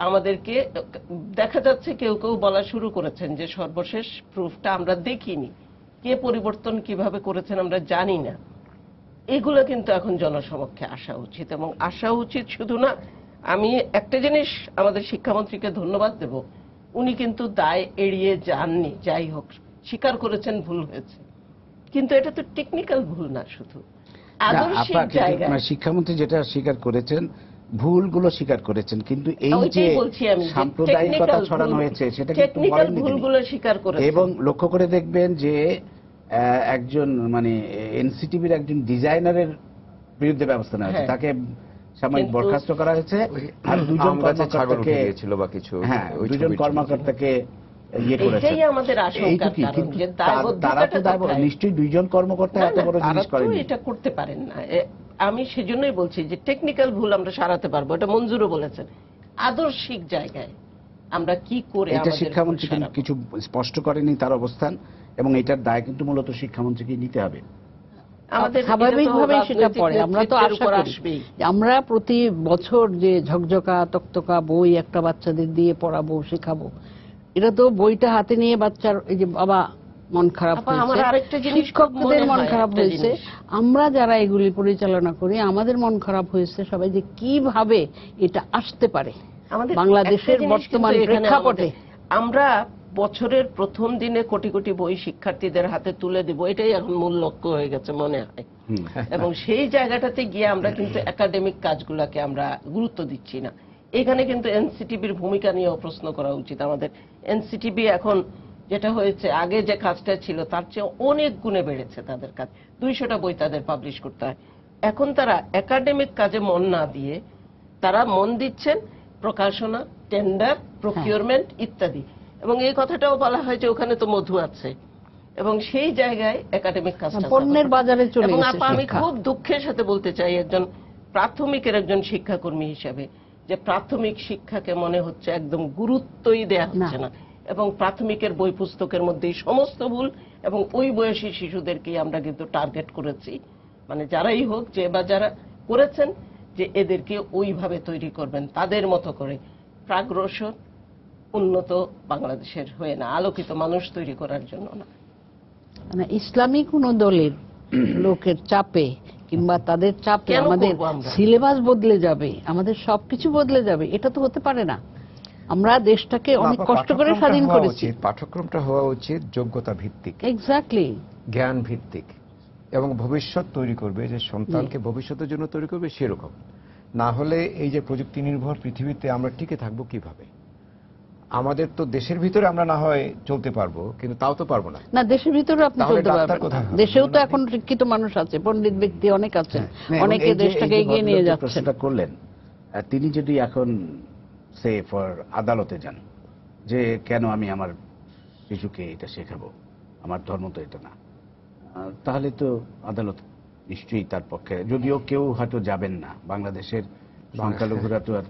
আমাদেরকে দেখা যাচ্ছে কেউ কেউ বলা শুরু করেছেন যে সর্বশেষ প্রুফটা আমরা দেখিনি, কে পরিবর্তন কিভাবে করেছেন আমরা জানি না। এগুলো কিন্তু এখন জনসমক্ষে আসা উচিত, এবং আসা উচিত শুধু না, আমি একটা জিনিস আমাদের শিক্ষামন্ত্রীকে ধন্যবাদ দেব, উনি কিন্তু দায় এড়িয়ে যাননি। যাই হোক, স্বীকার করেছেন ভুল হয়েছে, কিন্তু এটা তো টেকনিক্যাল ভুল না, শুধু আদর্শিক জায়গায়।
শিক্ষামন্ত্রী যেটা স্বীকার করেছেন, ভুলগুলো স্বীকার করেছেন, কিন্তু এই যে সাম্প্রদায়িকতা ছড়ানো হয়েছে সেটা কিন্তু বলেননি
ভুলগুলো স্বীকার করেছেন।
এবং লক্ষ্য করে দেখবেন যে একজন মানে এনসিটিভির একজন ডিজাইনারের বিরুদ্ধে ব্যবস্থা নেওয়া হয়েছে, তাকে সাময়িক বরখাস্ত করা হয়েছে, আর দুজন কর্মকর্তাকে
ছিল বা কিছু,
হ্যাঁ দুজন কর্মকর্তাকে ইয়ে করেছে।
এটাই আমাদের আশঙ্কার কারণ, যে দায়বদ্ধতাটা কোথায়?
নিশ্চয়ই দুইজন কর্মকর্তা এত বড় জিনিস করেন,
এটা করতে পারেন না। আমি সেজন্যই বলছি যে টেকনিক্যাল ভুল আমরা সারাতে পারবো, এটা মঞ্জুরও বলেছেন। আদর্শিক জায়গায় আমরা কি করে
এটা শিক্ষামন্ত্রী কিছু স্পষ্ট করেনি তার অবস্থান, এবং এটার দায় কিন্তু মূলত শিক্ষামন্ত্রীকে নিতে হবে।
স্বাভাবিকভাবে সেটা পড়ে। আমরা তো আশা করি আমরা প্রতি বছর যে ঝকঝকা তকতকা বই একটা বাচ্চাদের দিয়ে পড়াবো, শেখাবো, এটা তো বইটা হাতে নিয়ে বাচ্চার এই যে বাবা মন খারাপ হয়েছে, শিক্ষকদের মন খারাপ হয়েছে, আমরা যারা এগুলি পরিচালনা করি আমাদের মন খারাপ হয়েছে সবাই, যে কিভাবে এটা আসতে পারে বাংলাদেশের বর্তমান প্রেক্ষাপটে।
আমরা বছরের প্রথম দিনে কোটি কোটি বই শিক্ষার্থীদের হাতে তুলে দিব, এটাই এখন মূল লক্ষ্য হয়ে গেছে মনে হয়। এবং সেই জায়গাটাতে গিয়ে আমরা কিন্তু একাডেমিক কাজগুলোকে আমরা গুরুত্ব দিচ্ছি না। এখানে কিন্তু এনসিটিভির ভূমিকা নিয়েও প্রশ্ন করা উচিত আমাদের। এনসিটিভি এখন যেটা হয়েছে, আগে যে কাজটা ছিল তার চেয়ে অনেক গুণে বেড়েছে তাদের কাজ, 200টা বই তাদের পাবলিশ করতে হয়। এখন তারা একাডেমিক কাজে মন না দিয়ে তারা মন দিচ্ছেন প্রকাশনা, টেন্ডার, প্রকিউরমেন্ট ইত্যাদি। এবং এই কথাটাও বলা হয় যে ওখানে তো মধু আছে, এবং সেই জায়গায় একাডেমিক কাজটা
পণ্যের বাজারে চলে গেছে।
এবং আমি খুব দুঃখের সাথে বলতে চাই একজন প্রাথমিকের একজন শিক্ষাকর্মী হিসেবে, যে প্রাথমিক শিক্ষাকে মনে হচ্ছে একদম গুরুত্বই দেয়া হচ্ছে না, এবং প্রাথমিকের বই পুস্তকের মধ্যেই সমস্ত ভুল, এবং ওই বয়সী শিশুদেরকেই আমরা কিন্তু টার্গেট করেছি, মানে যারাই হোক, যে বা যারা করেছেন, যে এদেরকে ওইভাবে তৈরি করবেন তাদের মতো করে। প্রাগ্রসর উন্নত বাংলাদেশের হয়ে না, আলোকিত মানুষ তৈরি করার জন্য না।
মানে ইসলামী কোন দলের লোকের চাপে কিংবা তাদের চাপে আমাদের সিলেবাস বদলে যাবে, আমাদের সবকিছু বদলে যাবে, এটা তো হতে পারে না। আমরা দেশটাকে অনেক কষ্ট করে স্বাধীন করেছি।
পাঠ্যক্রমটা হওয়া উচিত যোগ্যতা ভিত্তিক,
এক্স্যাক্টলি
জ্ঞান ভিত্তিক, এবং ভবিষ্যৎ তৈরি করবে, যে সন্তানকে ভবিষ্যতের জন্য তৈরি করবে সেরকম। না হলে এই যে প্রযুক্তি নির্ভর পৃথিবীতে আমরা টিকে থাকবো কিভাবে? আমাদের তো দেশের ভিতরে আমরা না হয় চলতে পারবো, কিন্তু তাও তো পারবো না।
না, দেশের ভিতরে আপনি চলতে পারবেন না। দেশেও তো এখন শিক্ষিত মানুষ আছে, পণ্ডিত ব্যক্তি অনেক আছেন, অনেকে দেশটাকে এগিয়ে নিয়ে যাচ্ছেন।
সেটা করলেন তিনি যদি এখন সে ফর আদালতে যান যে কেন আমি আমার শিশুকে এটা শেখাবো, আমার ধর্ম তো এটা না, তাহলে তো আদালত নিশ্চয়ই তার পক্ষে, যদিও কেউ হয়তো যাবেন না, বাংলাদেশের সংখ্যালঘুরা তো আর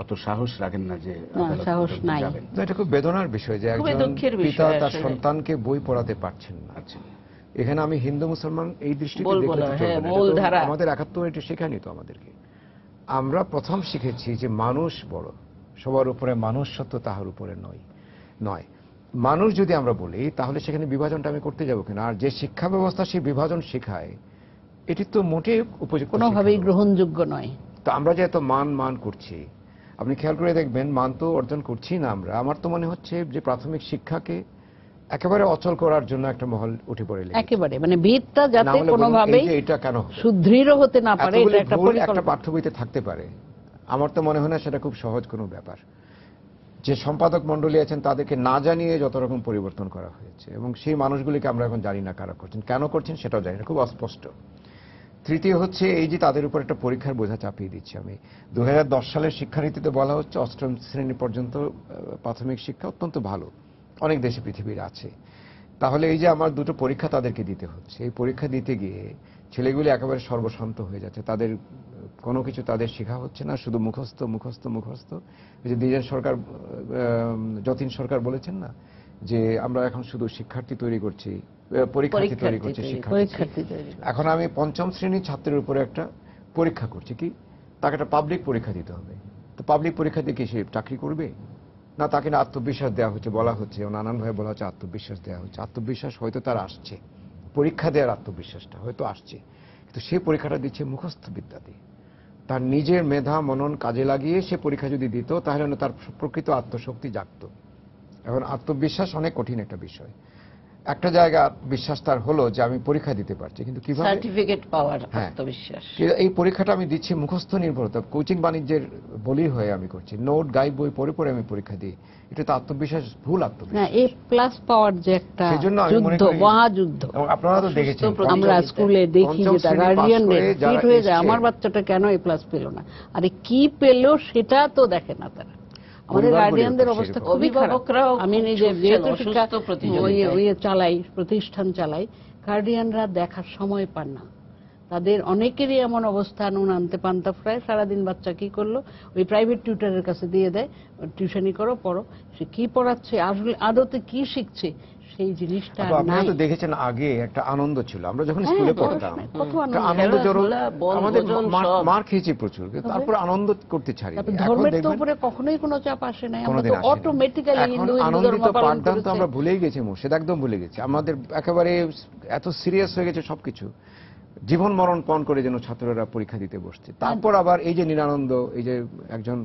অত সাহস রাখেন না যে আদালত
সাহস
পর্যন্ত
নাই।
যাবেন।
তো এটা খুব বেদনার বিষয় যে
খুবই
একজন
দুঃখের
পিতা
বিষয়
তার
আসলে।
সন্তানকে বই পড়াতে পারছেন না।
আচ্ছা,
এখানে আমি হিন্দু মুসলমান এই দৃষ্টিতে
বলবো
দেখলে
না,
তো
হ্যাঁ,
চলবে না। এটা তো
মূলধারা।
আমাদের ৭১ এটা শেখায়নি তো আমাদেরকে। আমরা প্রথম শিখেছি যে মানুষ বড়, সবার উপরে মানুষ সত্য, তাহার উপরে নয়। মানুষ যদি আমরা বলি তাহলে সেখানে বিভাজনটা আমি করতে যাবো কিনা? আর যে শিক্ষা ব্যবস্থা সেই বিভাজন শেখায়, এটি তো মোটেই উপযুক্ত
কোনোভাবেই
শিক্ষা ব্যবস্থা।
গ্রহণযোগ্য নয়।
তো আমরা যে এত মান করছি, আপনি খেয়াল করে দেখবেন মান তো অর্জন করছি না আমরা। আমার তো মনে হচ্ছে যে প্রাথমিক শিক্ষাকে একেবারে অচল করার জন্য একটা মহল উঠে পড়ে লেগেছে।
একেবারে মানে ভিতটা
না
যাতে
হলে বলুন,
কোনোভাবেই
এই যে এটা কেন হলো?
সুদৃঢ় হতে না পারে,
এতগুলি
এটা একটা
ভুল একটা
পরিকল্পনা।
পাঠ্য বইতে থাকতে পারে, আমার তো মনে হয় না সেটা খুব সহজ কোনো ব্যাপার। যে সম্পাদক মণ্ডলী আছেন তাদেরকে না জানিয়ে যত রকম পরিবর্তন করা হয়েছে, এবং সেই মানুষগুলিকে আমরা এখন জানি না কারা করছেন, কেন করছেন সেটাও জানি না, খুব অস্পষ্ট। তৃতীয় হচ্ছে এই যে তাদের উপর একটা পরীক্ষার বোঝা চাপিয়ে দিচ্ছি আমি। 2010 সালের শিক্ষানীতিতে বলা হচ্ছে 8ম শ্রেণী পর্যন্ত প্রাথমিক শিক্ষা অত্যন্ত ভালো, অনেক দেশে পৃথিবীর আছে। তাহলে এই যে আমার দুটো পরীক্ষা তাদেরকে দিতে হচ্ছে, এই পরীক্ষা দিতে গিয়ে ছেলেগুলি একেবারে সর্বশান্ত হয়ে যাচ্ছে, তাদের কোনো কিছু তাদের শেখা হচ্ছে না, শুধু মুখস্থ। এই যে যতীন সরকার বলেছেন না যে আমরা এখন শুধু শিক্ষার্থী তৈরি করছি, পরীক্ষার্থী তৈরি করছি,
পরীক্ষার্থী তৈরি।
এখন আমি 5ম শ্রেণীর ছাত্রের উপরে একটা পরীক্ষা করছি, কি তাকে একটা পাবলিক পরীক্ষা দিতে হবে। তো পাবলিক পরীক্ষা দিয়ে কি সে চাকরি করবে? না, তাকে না আত্মবিশ্বাস দেওয়া হচ্ছে, বলা হচ্ছে, নানানভাবে বলা হচ্ছে আত্মবিশ্বাস দেওয়া হচ্ছে। আত্মবিশ্বাস হয়তো তার আসছে, পরীক্ষা দেওয়ার আত্মবিশ্বাসটা হয়তো আসছে, কিন্তু সে পরীক্ষাটা দিচ্ছে মুখস্থ বিদ্যা দিয়ে। তার নিজের মেধা মনন কাজে লাগিয়ে সে পরীক্ষা যদি দিত তাহলে না তার প্রকৃত আত্মশক্তি জাগত। এখন আত্মবিশ্বাস অনেক কঠিন একটা বিষয়। একটা জায়গা বিশ্বাস তার হলো যে আমি পরীক্ষা দিতে পারছি, কিন্তু কিভাবে?
সার্টিফিকেট পাওয়ার
হ্যাঁ।
আত্মবিশ্বাস।
এই পরীক্ষাটা আমি দিচ্ছি মুখস্থ নির্ভরতা, কোচিং বাণিজ্যের বলি হয়ে আমি করছি, নোট গাইড বই পড়ে আমি পরীক্ষা দিই। এটা তো আত্মবিশ্বাস, ভুল
না,
আত্মবিশ্বাস।
A+ পাওয়ার যে একটা
সেজন্য আমি মনে
যুদ্ধ,
করি-
মহাযুদ্ধ।
এবং আপনারা তো দেখেছেন
প্রতিযোগিতা।
আমরা স্কুলে দেখি
পঞ্চম
যে তার
শ্রেণী পাস
গার্ডিয়ানদের
করে যারা
ফিট হয়ে যায়,
এসছে-
আমার বাচ্চাটা কেন A+ পেল না, আরে কি পেল সেটা তো দেখে না তারা। আমাদের
পরিবারগুলিও
গার্ডিয়ানদের
তো
অবস্থা
সেরকম।
খুবই খারাপ।
অভিভাবকরাও
আমি
খুব
নিজে
ছুটছেন
যেহেতু
অসুস্থ
শিক্ষা
প্রতিযোগিতায়।
প্রতিষ্ঠান চালাই, গার্ডিয়ানরা দেখার সময় পান না। তাদের অনেকেরই এমন অবস্থা, নুন আনতে পান্তা ফ্রায়, সারাদিন বাচ্চা কি করলো ওই প্রাইভেট টিউটরের কাছে দিয়ে দেয়, টিউশনি করো, পড়ো। সে কি পড়াচ্ছে, আসলে আদতে কি শিখছে সেই জিনিসটা
আপনারা
নাই।
তো দেখেছেন আগে একটা আনন্দ ছিল, আমরা যখন
হ্যাঁ,
স্কুলে
পড়াশোনায়
পড়তাম
কত আনন্দ।
একটা আনন্দ জড়ো,
খেলাধুলা, বনভোজন
আমাদের
সব।
মার খেয়েছি প্রচুর, কিন্তু তারপর আনন্দ করতে ছাড়ি।
তারপর
এখন
ধর্মের তো
দেখবেন
উপরে কখনোই কোনো চাপ আসে নাই, আমরা
কোনোদিন
তো
আসে না।
অটোমেটিক্যালি
এখন
হিন্দু ধর্ম
আনন্দিত
পালন
পাঠদান তো
করেছি।
আমরা ভুলেই গেছি, মুর্শিদ একদম ভুলে গেছি। আমাদের একেবারে এত সিরিয়াস হয়ে গেছে সবকিছু, জীবন মরণ পণ করে যেন ছাত্ররা পরীক্ষা দিতে বসছে। তারপর আবার এই যে নিরানন্দ, এই যে একজন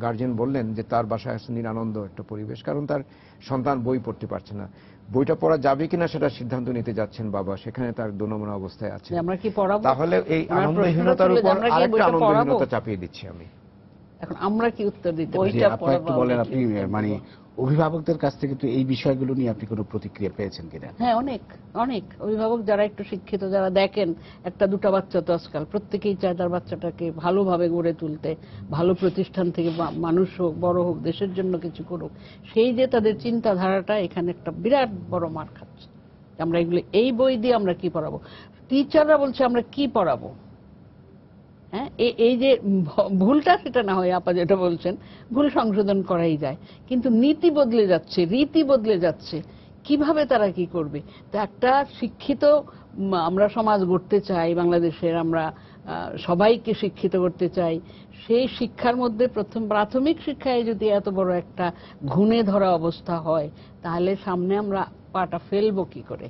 গার্জিয়ান বললেন যে তার বাসায় আছে নিরানন্দ একটা পরিবেশ, কারণ তার সন্তান বই পড়তে পারছে না, বইটা পড়া যাবে কিনা সেটা সিদ্ধান্ত নিতে যাচ্ছেন বাবা, সেখানে তার দোনমনা অবস্থায় আছে।
যে আমরা কি পড়াবো,
তাহলে এই
ওনার
আনন্দহীনতার
প্রশ্নটা ছিল যে
উপর
আমরা কি
আরেকটা
বইটা
আনন্দহীনতা
পড়াবো?
চাপিয়ে দিচ্ছি আমি।
এখন আমরা কি উত্তর দিতে পারি?
বইটা
জি, আপনারা একটু
পড়াবো,
বলেন,
আমরা
আপনি
কি উত্তর
মানে
দেব?
অভিভাবকদের কাছ থেকে তো এই বিষয়গুলো নিয়ে আপনি কোনো প্রতিক্রিয়া পেয়েছেন কিনা?
হ্যাঁ, অনেক অনেক অভিভাবক যারা একটু শিক্ষিত, যারা দেখেন একটা দুটা বাচ্চা তো আজকাল প্রত্যেকেই চায় তার বাচ্চাটাকে ভালোভাবে গড়ে তুলতে, ভালো প্রতিষ্ঠান থেকে মানুষ হোক, বড় হোক, দেশের জন্য কিছু করুক, সেই যে তাদের চিন্তাধারাটা এখানে একটা বিরাট বড় মার খাচ্ছে। আমরা এগুলো, এই বই দিয়ে আমরা কি পড়াবো? টিচাররা বলছে আমরা কি পড়াবো? হ্যাঁ, এই যে ভুলটা, সেটা না হয় আপা যেটা বলছেন, ভুল সংশোধন করাই যায়, কিন্তু নীতি বদলে যাচ্ছে, রীতি বদলে যাচ্ছে, কিভাবে তারা কি করবে? তো একটা শিক্ষিত আমরা সমাজ গড়তে চাই বাংলাদেশের, আমরা সবাইকে শিক্ষিত করতে চাই। সেই শিক্ষার মধ্যে প্রাথমিক শিক্ষায় যদি এত বড় একটা ঘুণে ধরা অবস্থা হয়, তাহলে সামনে আমরা পাটা ফেলবো কি করে?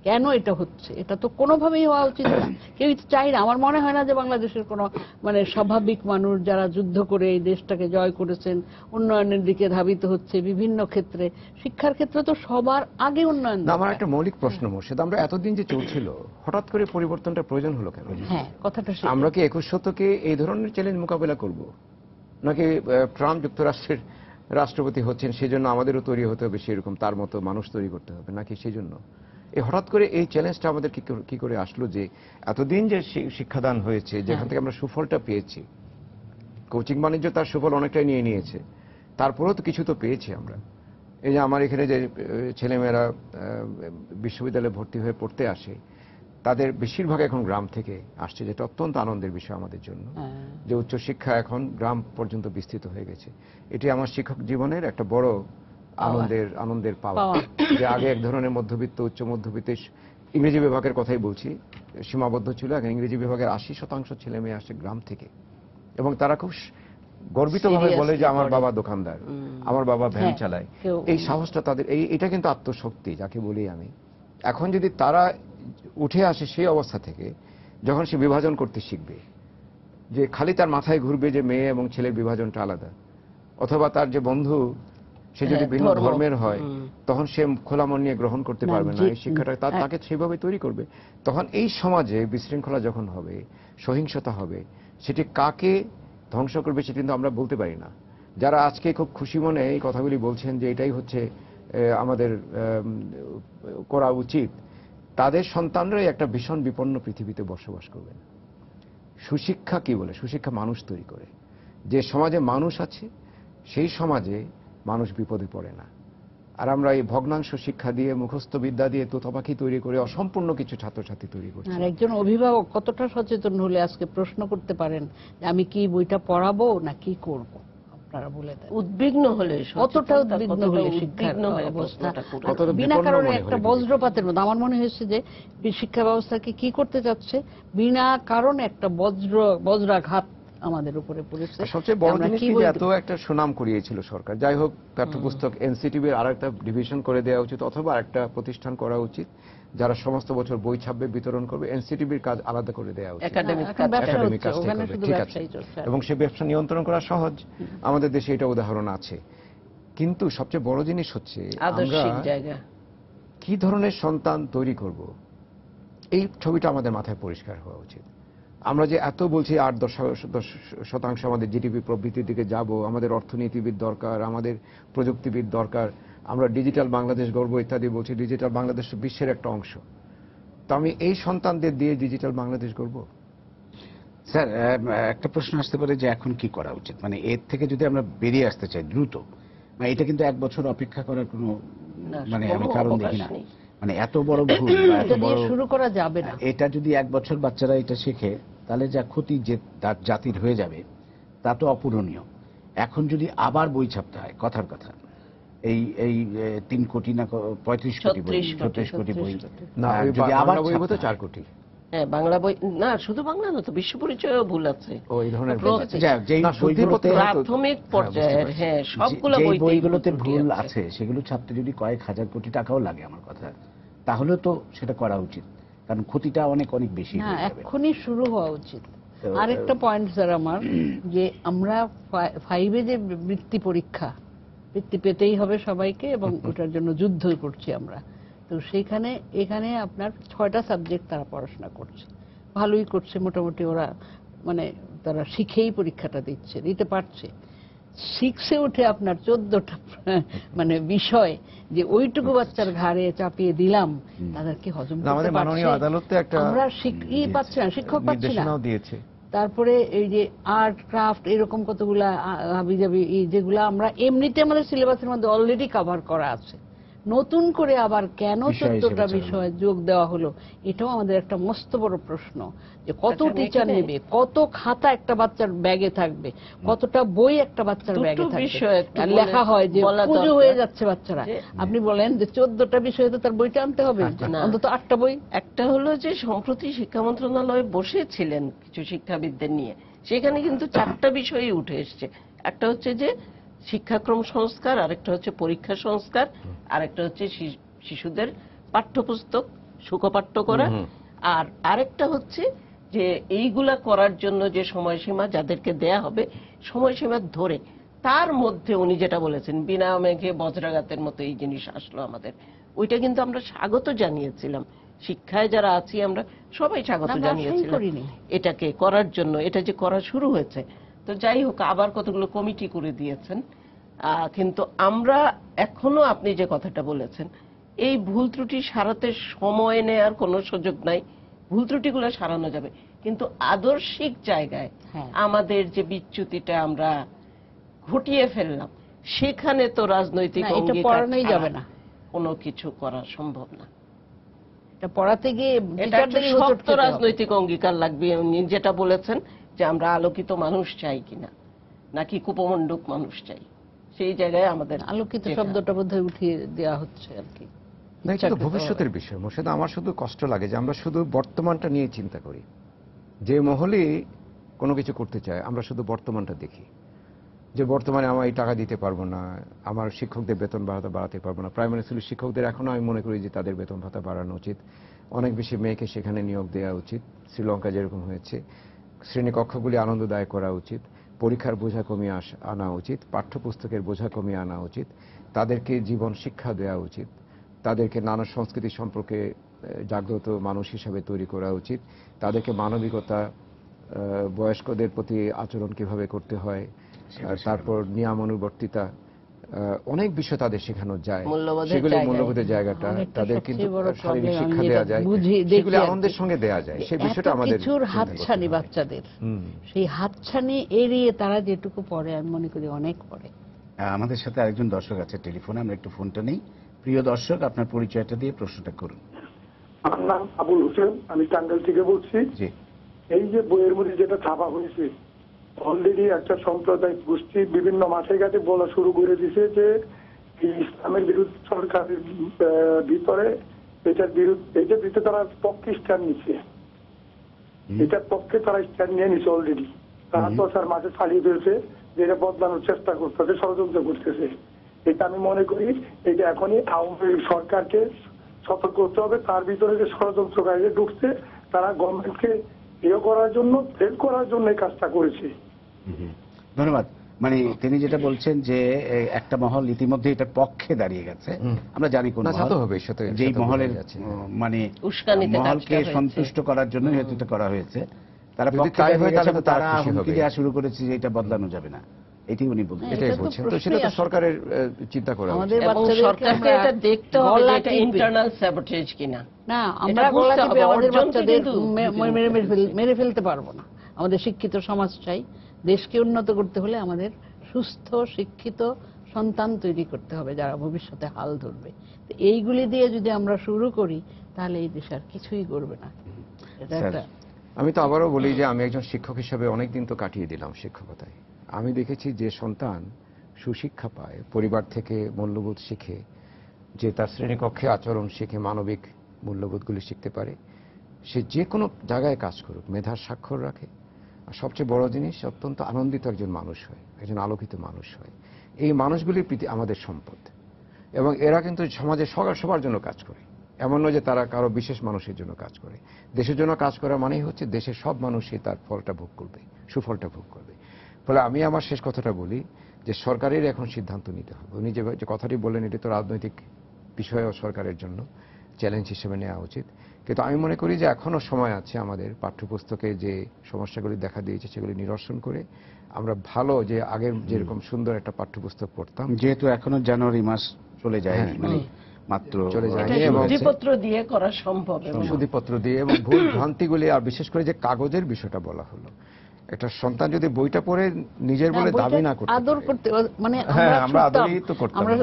কেন এটা হচ্ছে? এটা তো কোনোভাবেই হওয়া উচিত না, কেউই চাই না। আমার মনে হয় না যে বাংলাদেশের কোনো মানে স্বাভাবিক মানুষ যারা যুদ্ধ করে এই দেশটাকে জয় করেছেন, উন্নয়নের দিকে ধাবিত হচ্ছে বিভিন্ন ক্ষেত্রে, শিক্ষার ক্ষেত্রে তো সবার আগে উন্নয়ন
না, আমার
দরকার।
একটা মৌলিক প্রশ্ন মুর্শিদ, আমরা এতদিন যে চলছিল, হঠাৎ করে পরিবর্তনটা প্রয়োজন হলো কেন?
হ্যাঁ, কথাটা সেটাই।
আমরা কি 21 শতকে এই ধরনের চ্যালেঞ্জ মোকাবেলা করব, নাকি ট্রাম্প যুক্তরাষ্ট্রের রাষ্ট্রপতি হচ্ছেন সেজন্য আমাদেরও তৈরি হতে হবে সেরকম তার মতো মানুষ তৈরি করতে হবে, নাকি সেই জন্য এই হঠাৎ করে এই চ্যালেঞ্জটা আমাদের কি করে আসলো? যে এতদিন যে শিক্ষাদান হয়েছে, যেখান থেকে আমরা সুফলটা পেয়েছি, কোচিং বাণিজ্য তার সুফল অনেকটাই নিয়ে নিয়েছে, তারপরেও তো কিছু তো পেয়েছি আমরা। এই যে আমার এখানে যে ছেলেমেয়েরা বিশ্ববিদ্যালয়ে ভর্তি হয়ে পড়তে আসে, তাদের বেশিরভাগ এখন গ্রাম থেকে আসছে, যেটা অত্যন্ত আনন্দের বিষয় আমাদের জন্য, যে উচ্চশিক্ষা এখন গ্রাম পর্যন্ত বিস্তৃত হয়ে গেছে। এটি আমার শিক্ষক জীবনের একটা বড় আনন্দের পাওয়া। যে আগে এক ধরনের মধ্যবিত্ত উচ্চ মধ্যবিত্ত ইংরেজি বিভাগের কথাই বলছি সীমাবদ্ধ ছিল, এখন ইংরেজি বিভাগের 80% ছেলে মেয়ে আসে গ্রাম থেকে, এবং তারা খুব গর্বিতভাবে বলে যে আমার বাবা দোকানদার, আমার বাবা ভ্যান চালায়। এই সাহসটা তাদের, এটা কিন্তু আত্মশক্তি যাকে বলি আমি। এখন যদি তারা উঠে আসে সেই অবস্থা থেকে, যখন সে বিভাজন করতে শিখবে, যে খালি তার মাথায় ঘুরবে যে মেয়ে এবং ছেলের বিভাজনটা আলাদা, অথবা তার যে বন্ধু সে যদি ভিন্ন ধর্মের হয়, তখন সে খোলা মন নিয়ে গ্রহণ করতে পারবে না এই শিক্ষাটা, তাকে সেভাবে তৈরি করবে। তখন এই সমাজে বিশৃঙ্খলা যখন হবে, সহিংসতা হবে, সেটি কাকে ধ্বংস করবে সেটা কিন্তু আমরা বলতে পারি না। যারা আজকে খুব খুশি মনে এই কথাগুলি বলছেন যে এটাই হচ্ছে আমাদের করা উচিত, তাদের সন্তানরাই একটা ভীষণ বিপন্ন পৃথিবীতে বসবাস করবেন। সুশিক্ষা কি বলে? সুশিক্ষা মানুষ তৈরি করে। যে সমাজে মানুষ আছে সেই সমাজে মানুষ বিপদে পড়ে না। আর আমরা এই ভগ্নাংশ শিক্ষা দিয়ে, মুখস্থ বিদ্যা দিয়ে তোতাপাখি তৈরি করে অসম্পূর্ণ কিছু ছাত্রছাত্রী তৈরি করছি।
আর একজন অভিভাবক কতটা সচেতন হলে আজকে প্রশ্ন করতে পারেন যে আমি কি বইটা পড়াবো না কি করব? আপনারা বলে দেন।
উদ্বিগ্ন হলে,
কতটা উদ্বিগ্ন হলে শিক্ষার অবস্থা, বিনা কারণে একটা বজ্রপাতের মতো। আমার মনে হয়েছে যে শিক্ষা ব্যবস্থাকে কি করতে যাচ্ছে, বিনা কারণে একটা বজ্রাঘাত আমাদের উপরে পড়েছে।
সবচেয়ে বড় জিনিস কি, এত একটা সুনাম করিয়েছিল সরকার। যাই হোক, পাঠ্যপুস্তক এনসিটিভির আরেকটা ডিভিশন করে দেওয়া উচিত, অথবা আরেকটা প্রতিষ্ঠান করা উচিত যারা সমস্ত বছর বই ছাপবে, বিতরণ করবে। এনসিটিভির কাজ আলাদা করে দেওয়া উচিত, একাডেমিক কাজ, ঠিক আছে, এবং সে ব্যবসা নিয়ন্ত্রণ করা সহজ। আমাদের দেশে এটা উদাহরণ আছে। কিন্তু সবচেয়ে বড় জিনিস হচ্ছে আমরা কি ধরনের সন্তান তৈরি করব, এই ছবিটা আমাদের মাথায় পরিষ্কার হওয়া উচিত। আমরা যে এত বলছি 8-10% আমাদের জিডিপি প্রবৃদ্ধির দিকে যাব, আমাদের অর্থনীতিবিদ দরকার, আমাদের প্রযুক্তিবিদ দরকার, আমরা ডিজিটাল বাংলাদেশ গর্ব ইত্যাদি বলছি, ডিজিটাল বাংলাদেশ বিশ্বের একটা অংশ। তো আমি এই সন্তানদের দিয়ে ডিজিটাল বাংলাদেশ গর্ব?
স্যার, একটা প্রশ্ন আসতে পারে যে এখন কি করা উচিত, মানে এর থেকে যদি আমরা বেরিয়ে আসতে চাই দ্রুত, মানে এটা কিন্তু 1 বছর অপেক্ষা করার কোনো মানে আমি কারণ দেখি না। মানে এত বড় ভুল, এত বড়
শুরু করা যাবে না।
এটা যদি 1 বছর বাচ্চারা এটা শেখে, তাহলে যা ক্ষতি যে জাতির হয়ে যাবে তা তো অপূরণীয়। এখন যদি আবার বই ছাপতে হয়, কথার কথা, এই 3 কোটি না 35 কোটি বই, 36 কোটি বই
না, যদি আবার বই হতো 4 কোটি।
হ্যাঁ, বাংলা বই না, শুধু বাংলা না তো, বিশ্ব পরিচয়ও ভুল আছে।
ওই ধরনের
প্রাথমিক পর্যায়ের, হ্যাঁ, সবগুলো
বইগুলোতে ভুল আছে, সেগুলো ছাপতে যদি কয়েক হাজার কোটি টাকাও লাগে আমার কথা, তাহলে তো সেটা করা উচিত, কারণ ক্ষতিটা অনেক অনেক বেশি হয়ে যাবে।
এখনই শুরু হওয়া উচিত। আরেকটা পয়েন্ট স্যার আমার, যে আমরা 5-এ যে বৃত্তি পরীক্ষা, বৃত্তি পেতেই হবে সবাইকে, এবং ওটার জন্য যুদ্ধ করছি আমরা। তো সেইখানে এখানে আপনার 6টা সাবজেক্ট তারা পড়াশোনা করছে, ভালোই করছে মোটামুটি। ওরা মানে তারা শিখেই পরীক্ষাটা দিতে পারছে। 6-এ উঠে আপনার 14টা মানে বিষয়, যে ওইটুকু বাচ্চার ঘাড়ে চাপিয়ে দিলাম, তাদেরকে হজম করতে পারছে।
মাননীয় আদালতে একটা
আমরা পাচ্ছি না, শিক্ষক পাচ্ছি না। তারপরে এই যে আর্ট ক্রাফট এরকম কতগুলা হাবিজাবি যেগুলো আমরা এমনিতে আমাদের সিলেবাসের মধ্যে অলরেডি কভার করা আছে, নতুন করে আবার কেন 14টা বিষয় যোগ দেওয়া হলো, এটাও আমাদের একটা মস্ত বড় প্রশ্ন। যে কত টিচার নেবে, কত খাতা একটা বাচ্চার ব্যাগে থাকবে, কতটা বই একটা বাচ্চার ব্যাগে থাকবে। লেখা হয় যে পুজো হয়ে যাচ্ছে বাচ্চারা, আপনি বলেন যে 14টা বিষয়ে তো তার বইটা আনতে হবে, অন্তত 8টা বই।
একটা হলো যে সম্প্রতি শিক্ষা মন্ত্রণালয়ে বসেছিলেন কিছু শিক্ষাবিদদের নিয়ে, সেখানে কিন্তু 4টা বিষয়ই উঠে এসছে। একটা হচ্ছে যে শিক্ষাক্রম সংস্কার, আরেকটা হচ্ছে পরীক্ষা সংস্কার, আরেকটা হচ্ছে শিশুদের পাঠ্যপুস্তক সুখপাঠ্য করা, আর আরেকটা হচ্ছে যে এইগুলা করার জন্য যে সময়সীমা যাদেরকে দেয়া হবে, সময়সীমা ধরে তার মধ্যে উনি যেটা বলেছেন, বিনা মেঘে বজ্রাঘাতের মতো এই জিনিস আসলো আমাদের, ওইটা কিন্তু আমরা স্বাগত জানিয়েছিলাম। শিক্ষায় যারা আছি আমরা সবাই স্বাগত জানিয়েছিলাম এটাকে করার জন্য, এটা যে করা শুরু হয়েছে। তো যাই হোক, আবার কতগুলো কমিটি করে দিয়েছেন, কিন্তু আমরা এখনো, আপনি যে কথাটা বলেছেন, এই ভুল ত্রুটি সারাতে সময় নেওয়ার কোনো সুযোগ নাই। ভুল ত্রুটিগুলো সারানো যাবে, কিন্তু আদর্শিক জায়গায় আমাদের যে বিচ্যুতিটা আমরা ঘটিয়ে ফেললাম, সেখানে তো রাজনৈতিক
না, এটা
অঙ্গীকার
পড়ানোই
ছাড়া
যাবে না।
কোনো কিছু করা সম্ভব না।
এটা পড়াতে গিয়ে
এটা একটা
টিচারদেরই হোঁচট
শক্ত
খেতে হবে।
রাজনৈতিক অঙ্গীকার লাগবে। উনি যেটা বলেছেন যে আমরা আলোকিত মানুষ চাই কিনা, নাকি কুপমণ্ডুক মানুষ চাই, সেই জায়গায় আমাদের
আলোকিত
যেতে
শব্দটা বোধহয় উঠিয়ে দেওয়া হচ্ছে আর কি।
না, এটা তো ভবিষ্যতের বিষয়। মোর্শেদ, আমার শুধু কষ্ট লাগে যে আমরা শুধু বর্তমানটা নিয়ে চিন্তা করি। যে মহলে কোনো কিছু করতে চায় আমরা শুধু বর্তমানটা দেখি, যে বর্তমানে আমার এই টাকা দিতে পারবো না, আমার শিক্ষকদের বেতন ভাতা বাড়াতে পারবো না। প্রাইমারি স্কুলের শিক্ষকদের এখনো আমি মনে করি যে তাদের বেতন ভাতা বাড়ানো উচিত, অনেক বেশি মেয়েকে সেখানে নিয়োগ দেওয়া উচিত, শ্রীলঙ্কা যেরকম হয়েছে। শ্রেণীকক্ষগুলি আনন্দদায়ক করা উচিত, পরীক্ষার বোঝা কমিয়ে আনা উচিত, পাঠ্যপুস্তকের বোঝা কমিয়ে আনা উচিত, তাদেরকে জীবন শিক্ষা দেওয়া উচিত, তাদেরকে নানা সংস্কৃতি সম্পর্কে জাগ্রত মানুষ হিসাবে তৈরি করা উচিত, তাদেরকে মানবিকতা, বয়স্কদের প্রতি আচরণ কিভাবে করতে হয়, তারপর নিয়মানুবর্তিতা, অনেক বিষয় তাদের শেখানো যায়। সেগুলো মূল্যবোধের জায়গাটা তাদের কিন্তু শারীরিক শিক্ষা দেওয়া যায়, সেগুলো আনন্দের সঙ্গে দেওয়া যায়। সেই বিষয়টা আমাদের
কিছুর হাতছানি বাচ্চাদের, সেই হাতছানি এড়িয়ে তারা যেটুকু পড়ে আমি মনে করি অনেক পড়ে।
আমাদের সাথে আরেকজন দর্শক আছে টেলিফোনে, আমরা একটু ফোনটা নেই। প্রিয় দর্শক, আপনার পরিচয়টা দিয়ে প্রশ্নটা করুন।
আমার নাম আবুল হোসেন, আমি টাঙ্গাইল থেকে বলছি।
জি।
এই যে বইয়ের মধ্যে যেটা ছাপা হয়েছে, অলরেডি একটা সাম্প্রদায়িক গোষ্ঠী বিভিন্ন মাঠে ঘাটে বলা শুরু করে দিছে যে ইসলামের বিরুদ্ধে সরকারের ভিতরে এটার বিরুদ্ধে তারা পক্ষে স্ট্যান্ড নিচ্ছে, এটার পক্ষে তারা স্ট্যান্ড নিয়ে নিচ্ছে অলরেডি। তারা তো স্যার মাঠে চালিয়ে ফেলছে, যে এটা বদলানোর চেষ্টা করতেছে, ষড়যন্ত্র করতেছে। এটা আমি মনে করি এটা এখনই আওয়ামী লীগ সরকারকে সতর্ক করতে হবে। তার ভিতরে যে ষড়যন্ত্রকারীরা ঢুকছে, তারা গভর্নমেন্টকে করার জন্য, ফেল করার জন্য এই কাজটা করেছে।
ধন্যবাদ। মানে তিনি যেটা বলছেন যে একটা মহল ইতিমধ্যে এটার পক্ষে দাঁড়িয়ে গেছে, আমরা জানি কোন মহল, যেই মহলের মানে মহলকে সন্তুষ্ট করার জন্য হয়তো এটা করা হয়েছে, তারা পক্ষে দাঁড়িয়ে গেছে, তারা হুমকি দেওয়া শুরু করেছে যে এটা বদলানো যাবে না। এটাই উনি বলছেন,
এটাই বলছেন। তো সেটা তো সরকারের চিন্তা করা
আমাদের
এবং সরকারকে এটা দেখতে হবে যে এটা ইন্টারনাল স্যাবোটেজ কিনা।
না, আমরা গলা টিপে আমাদের বাচ্চাদের মেরে ফেলতে পারবো না। আমাদের শিক্ষিত সমাজ চাই। দেশকে উন্নত করতে হলে আমাদের সুস্থ শিক্ষিত সন্তান তৈরি করতে হবে যারা ভবিষ্যতে হাল ধরবে। তো এইগুলি দিয়ে যদি আমরা শুরু করি তাহলে এই দেশ আর কিছুই করবে না। এটা একটা
আমি তো আবারও বলি যে আমি একজন শিক্ষক হিসেবে অনেকদিন তো কাটিয়ে দিলাম শিক্ষকতায়। আমি দেখেছি যে সন্তান সুশিক্ষা পায়, পরিবার থেকে মূল্যবোধ শিখে, যে তার শ্রেণীকক্ষে আচরণ শিখে, মানবিক মূল্যবোধগুলি শিখতে পারে, সে যে কোনো জায়গায় কাজ করুক মেধার স্বাক্ষর রাখে, আর সবচেয়ে বড় জিনিস অত্যন্ত আনন্দিত একজন মানুষ হয়, একজন আলোকিত মানুষ হয়। এই মানুষগুলির প্রতি আমাদের সম্পদ, এবং এরা কিন্তু সমাজে সবার জন্য কাজ করে। এমন নয় যে তারা কারো বিশেষ মানুষের জন্য কাজ করে। দেশের জন্য কাজ করা মানেই হচ্ছে দেশের সব মানুষই তার ফলটা ভোগ করবে, সুফলটা ভোগ করবে। ফলে আমি আমার শেষ কথাটা বলি যে সরকারের এখন সিদ্ধান্ত নিতে হবে। উনি যে কথাটি বললেন এটি তো রাজনৈতিক বিষয়ও সরকারের জন্য চ্যালেঞ্জ হিসেবে নেওয়া উচিত। কিন্তু আমি মনে করি যে এখনো সময় আছে আমাদের পাঠ্যপুস্তকে যে সমস্যাগুলি দেখা দিয়েছে সেগুলি নিরসন করে আমরা ভালো, যে আগের যেরকম সুন্দর একটা পাঠ্যপুস্তক পড়তাম,
যেহেতু এখনো জানুয়ারি মাস চলে যায়, মানে মাত্র
চলে যায়,
সুধিপত্র দিয়ে করা সম্ভব,
সুধিপত্র দিয়ে, এবং ভুল ভ্রান্তিগুলি, আর বিশেষ করে যে কাগজের বিষয়টা বলা হলো, একটা সন্তান যদি বইটা পড়ে নিজের বলে দাবি না করতে
আদর করতে, মানে
আমরা আদরই তো করতাম,
আমরা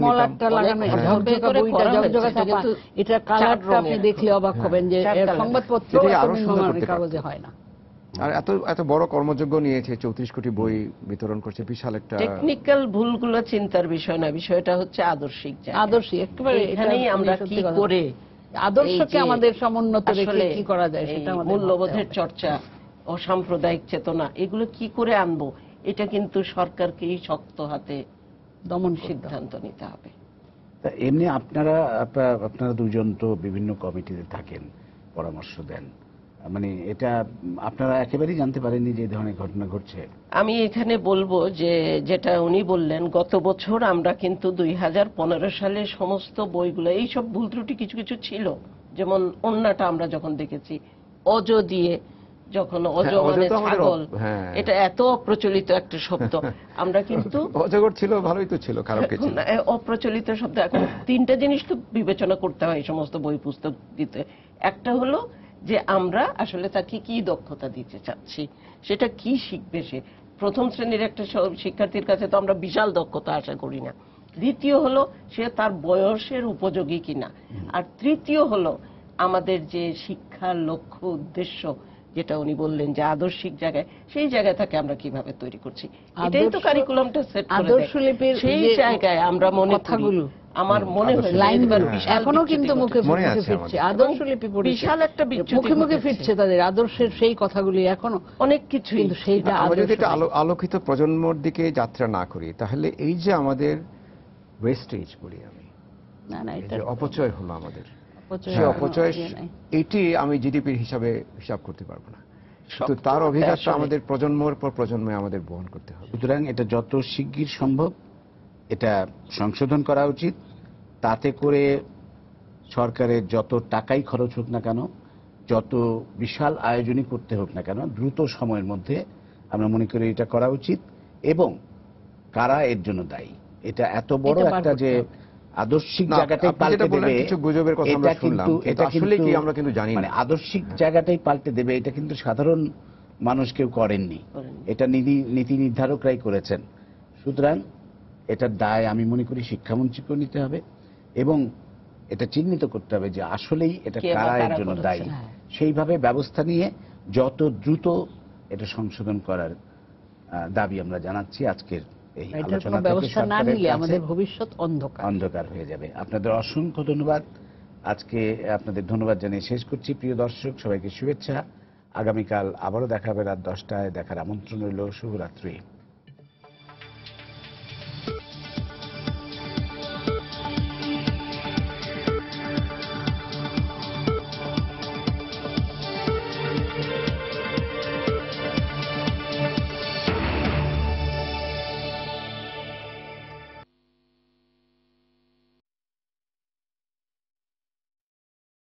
মলাটটা লাগানো ঝকঝকা বইটা, ঝকঝকা ছাপা, এটা কালারটা আপনি দেখলে অবাক হবেন যে সংবাদপত্র কাগজে হয় না।
আর এত বড় কর্মযোগ্য নিয়েছে, 34 কোটি বই বিতরণ করছে, বিশাল একটা
টেকনিক্যাল ভুলগুলো চিন্তার বিষয় না, বিষয়টা হচ্ছে আদর্শিক জায়গা।
আদর্শিক একেবারে,
এখানেই আমরা কি করে
আদর্শকে আমাদের সমুন্নত রেখে কি করা যায় সেটা আমাদের
মূল্যবোধের চর্চা ও সাম্প্রদায়িক চেতনা এগুলো কি করে আনবো, এটা কিন্তু সরকারকেই শক্ত হাতে
দমন
সিদ্ধান্ত নিতে হবে।
এমনি আপনারা দুজন তো বিভিন্ন কমিটিতে থাকেন, পরামর্শ দেন, মানে এটা আপনারা একেবারেই জানতে পারেননি যে এই ধরনের ঘটনা ঘটছে?
আমি এখানে বলবো যে যেটা উনি বললেন, গত বছর আমরা কিন্তু 2015 সালে সমস্ত বইগুলো, এইসব ভুল ত্রুটি কিছু কিছু ছিল, যেমন ওন্নাটা আমরা যখন দেখেছি অজ দিয়ে, যখন অজ মানে ছাগল, এটা এত অপ্রচলিত একটা শব্দ, আমরা কিন্তু
অজগর ছিল, ভালোই তো ছিল, খারাপ কিছু না,
অপ্রচলিত শব্দ। এখন তিনটা জিনিস তো বিবেচনা করতে হয় সমস্ত বই পুস্তক দিতে। একটা হলো যে আমরা আসলে তাকে কি দক্ষতা দিতে চাচ্ছি, সেটা কি শিখবে সে, প্রথম শ্রেণীর একটা শিক্ষার্থীর কাছে তো আমরা বিশাল দক্ষতা আশা করি না। দ্বিতীয় হলো সে তার বয়সের উপযোগী কিনা, আর তৃতীয় হলো আমাদের যে শিক্ষার লক্ষ্য উদ্দেশ্য যেটা উনি বললেন যে আদর্শিক জায়গায়, সেই জায়গায় থেকে আমরা কিভাবে তৈরি করছি, এটাই তো কারিকুলামটা সেট করে দেয়।
আদর্শলিপির
সেই জায়গায় আমরা মনে
কথাগুলো
আমার মনে হয়
এখনো কিন্তু মুখে ফিরছে, আদর্শলিপি
বিশাল একটা
মুখে মুখে ফিরছে তাদের আদর্শের সেই কথাগুলি এখনো
অনেক কিছু।
কিন্তু সেইটা
আমরা যদি এটা আলোকিত প্রজন্মর দিকে যাত্রা না করি, তাহলে এই যে আমাদের ওয়েস্টেজ বলি আমি,
না না,
এই
এটা
যে অপচয় হলো আমাদের,
অপচয়
সে
কোনো
অপচয়
ইয়ে নাই।
এটি আমি জিডিপির হিসাবে হিসাব করতে পারবো না, কিন্তু তার অভিজ্ঞতা আমাদের প্রজন্মের পর প্রজন্মে আমাদের বহন করতে হবে।
সুতরাং এটা যত শিগগির সম্ভব এটা সংশোধন করা উচিত। তাতে করে সরকারের যত টাকাই খরচ হোক না কেন, যত বিশাল আয়োজনই করতে হোক না কেন, দ্রুত সময়ের মধ্যে আমরা মনে করি এটা করা উচিত। এবং কারা এর জন্য দায়ী, এটা এত বড়
এটা বার
একটা যে
করতে
আদর্শিক
না,
জায়গাটাই
আপনি
পাল্টে
যেটা বললেন,
দেবে,
কিছু গুজবের কথা আমরা
এটা
শুনলাম,
কিন্তু
কিন্তু আসলে কি আমরা কিন্তু জানি না।
মানে আদর্শিক জায়গাটাই পাল্টে দেবে এটা কিন্তু সাধারণ মানুষ কেউ করেননি, এটা নীতি নির্ধারকরাই করেছেন। সুতরাং এটার দায় আমি মনে করি শিক্ষামন্ত্রীকেও নিতে হবে এবং এটা চিহ্নিত করতে হবে যে আসলেই এটা
কে বা
কারা এর
কারা
জন্য
করেছে।
দায়ী, সেইভাবে ব্যবস্থা নিয়ে যত দ্রুত এটা সংশোধন করার দাবি আমরা জানাচ্ছি। আজকের এই
এটার
আলোচনা
কোনো
থেকে
ব্যবস্থা না
সরকারের
নিলে
কাছে
আমাদের ভবিষ্যৎ অন্ধকার।
অন্ধকার হয়ে যাবে। আপনাদের অসংখ্য ধন্যবাদ। আজকে আপনাদের ধন্যবাদ জানিয়ে শেষ করছি। প্রিয় দর্শক, সবাইকে শুভেচ্ছা। আগামীকাল আবারও দেখা হবে রাত 10টায়। দেখার আমন্ত্রণ রইল। শুভরাত্রি।